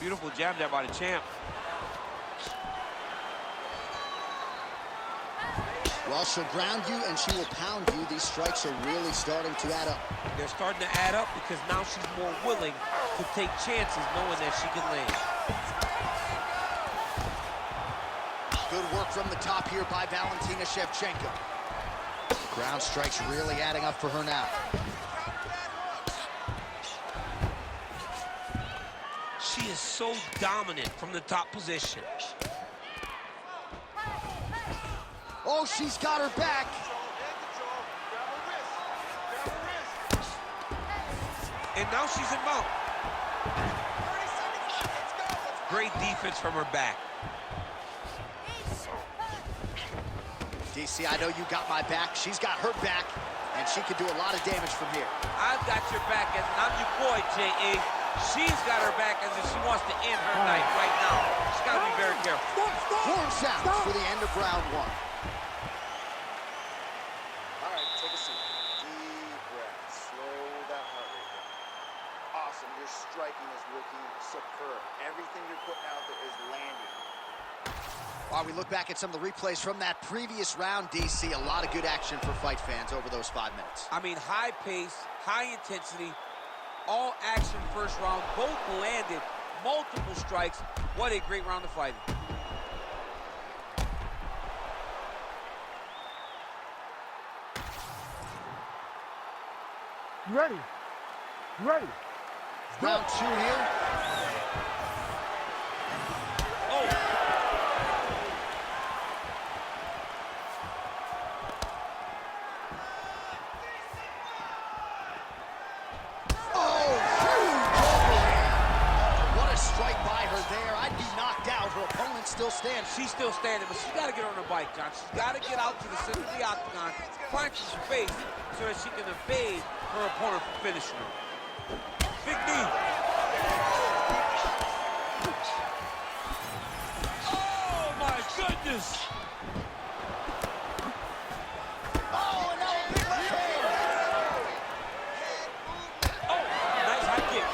Beautiful jab there by the champ. Well, she'll ground you and she will pound you. These strikes are really starting to add up. They're starting to add up because now she's more willing to take chances knowing that she can land. Good work from the top here by Valentina Shevchenko. Ground strikes really adding up for her now. She is so dominant from the top position. Oh, she's got her back. And now she's in mount. Great defense from her back. DC, I know you got my back. She's got her back, and she can do a lot of damage from here. I've got your back, and I'm your boy, J.A. She's got her back as if she wants to end her night right now. She's got to be very careful. Horn sounds for the end of round 1. All right, take a seat. Deep breath. Slow that heart rate down. Awesome. Your striking is looking superb. Everything you're putting out there is landing. While we look back at some of the replays from that previous round, DC, a lot of good action for fight fans over those 5 minutes. I mean, high pace, high intensity, all action first round. Both landed multiple strikes. What a great round of fighting. You ready? You ready? Round 2 here. Still standing. She's still standing, but she's got to get on her bike, John. She's got to get out to the center of the octagon, find some space so that she can evade her opponent from finishing her. Big knee. Oh, my goodness. Oh, and now a big left hand. Oh, nice high kick.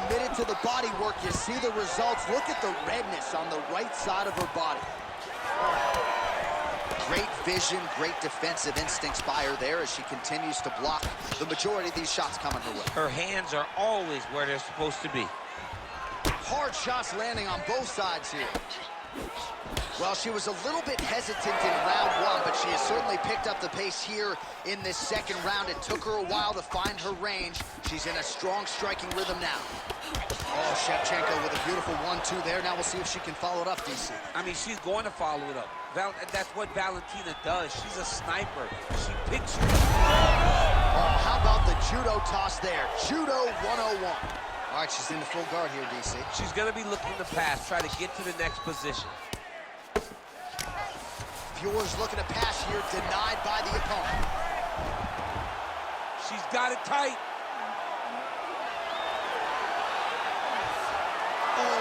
Committed to the body work. You see the results. Look at the redness on the right side of her body. Great vision, great defensive instincts by her there as she continues to block the majority of these shots coming her way. Her hands are always where they're supposed to be. Hard shots landing on both sides here. Well, she was a little bit hesitant in round 1, but she has certainly picked up the pace here in this second round. It took her a while to find her range. She's in a strong striking rhythm now. Oh, Shevchenko with a beautiful 1-2 there. Now we'll see if she can follow it up, DC. I mean, she's going to follow it up. That's what Valentina does. She's a sniper. She picks her. Oh, how about the judo toss there? Judo 101. All right, she's in the full guard here, DC. She's going to be looking to pass, try to get to the next position. Fiorot's looking to pass here, denied by the opponent. She's got it tight. Oh,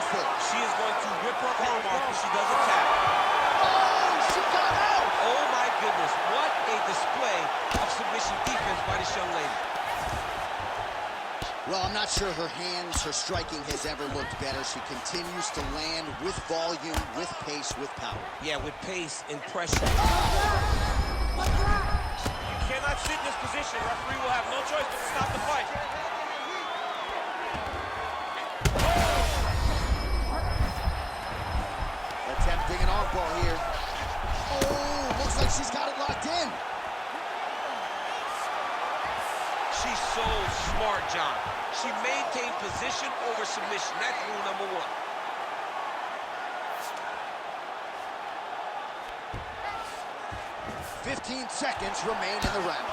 powerful. She is going to rip her arm off if she doesn't tap. Oh, she got out. Oh, my goodness. What a display of submission defense by this young lady. Well, I'm not sure her hands, her striking has ever looked better. She continues to land with volume, with pace, with power. Yeah, with pace and pressure. You cannot sit in this position. Referee will have no choice but to stop the fight. Attempting an arm bar here. Oh, looks like she's got it locked in. She's so smart, John. She maintained position over submission. That's rule number 1. "15 seconds remain in the round."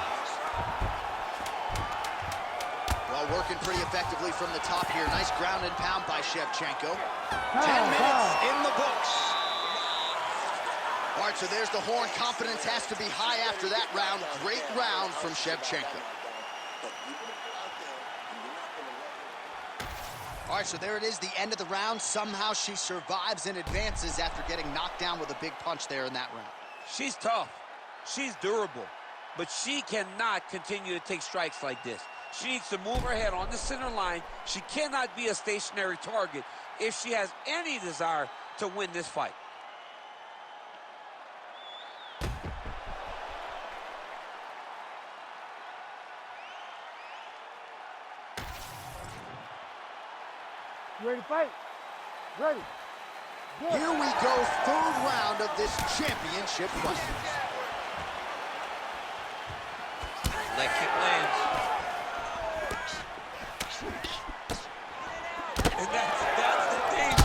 Well, working pretty effectively from the top here. Nice ground and pound by Shevchenko. 10 minutes in the books. All right, so there's the horn. Confidence has to be high after that round. Great round from Shevchenko. All right, so there it is, the end of the round. Somehow she survives and advances after getting knocked down with a big punch there in that round. She's tough. She's durable. But she cannot continue to take strikes like this. She needs to move her head on the center line. She cannot be a stationary target if she has any desire to win this fight. You ready to fight? Ready. Good. Here we go, third round of this championship fight. Leg kick lands. And that's the thing.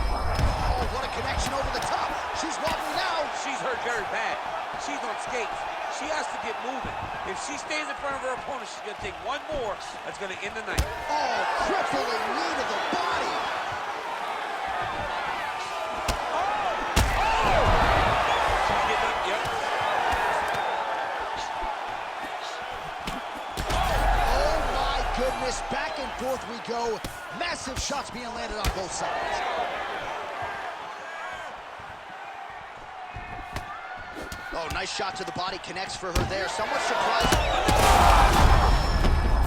Oh, what a connection over the top. She's wobbling now. She's hurt very bad. She's on skates. She has to get moving. If she stays in front of her opponent, she's going to take one more. That's going to end the night. Oh, crippling knee to the body. She's getting up, yep. Oh, my goodness. Back and forth we go. Massive shots being landed on both sides. Oh, nice shot to the body. Connects for her there. Somewhat surprising.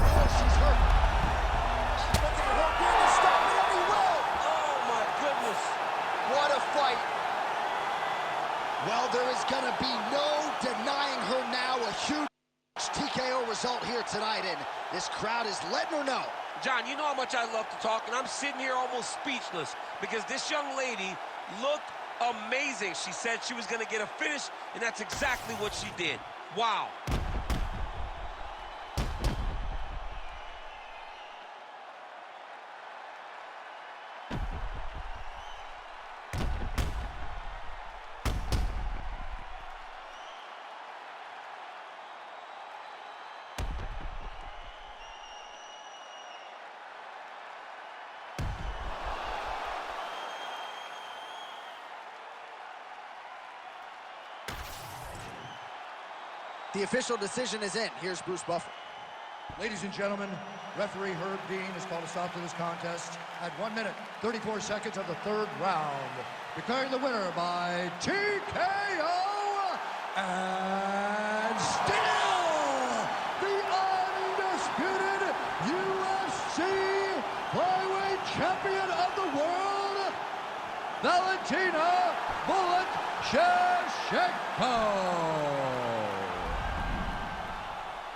Oh, she's hurt. Looking at her being to stop it, and he will. Oh, my goodness. What a fight. Well, there is going to be no denying her now. A huge TKO result here tonight, and this crowd is letting her know. John, you know how much I love to talk, and I'm sitting here almost speechless because this young lady looked amazing. She said she was going to get a finish, and that's exactly what she did. Wow. The official decision is in. Here's Bruce Buffer. Ladies and gentlemen, referee Herb Dean has called a stop to this contest at 1 minute, 34 seconds of the third round, declaring the winner by TKO, and still the undisputed UFC flyweight champion of the world, Valentina "Bullet" Shevchenko.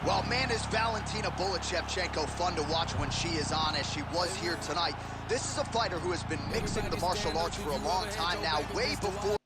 Well, man, is Valentina "Bullet" Shevchenko fun to watch when she is on, as she was here tonight. This is a fighter who has been mixing the martial arts for a long time now, way before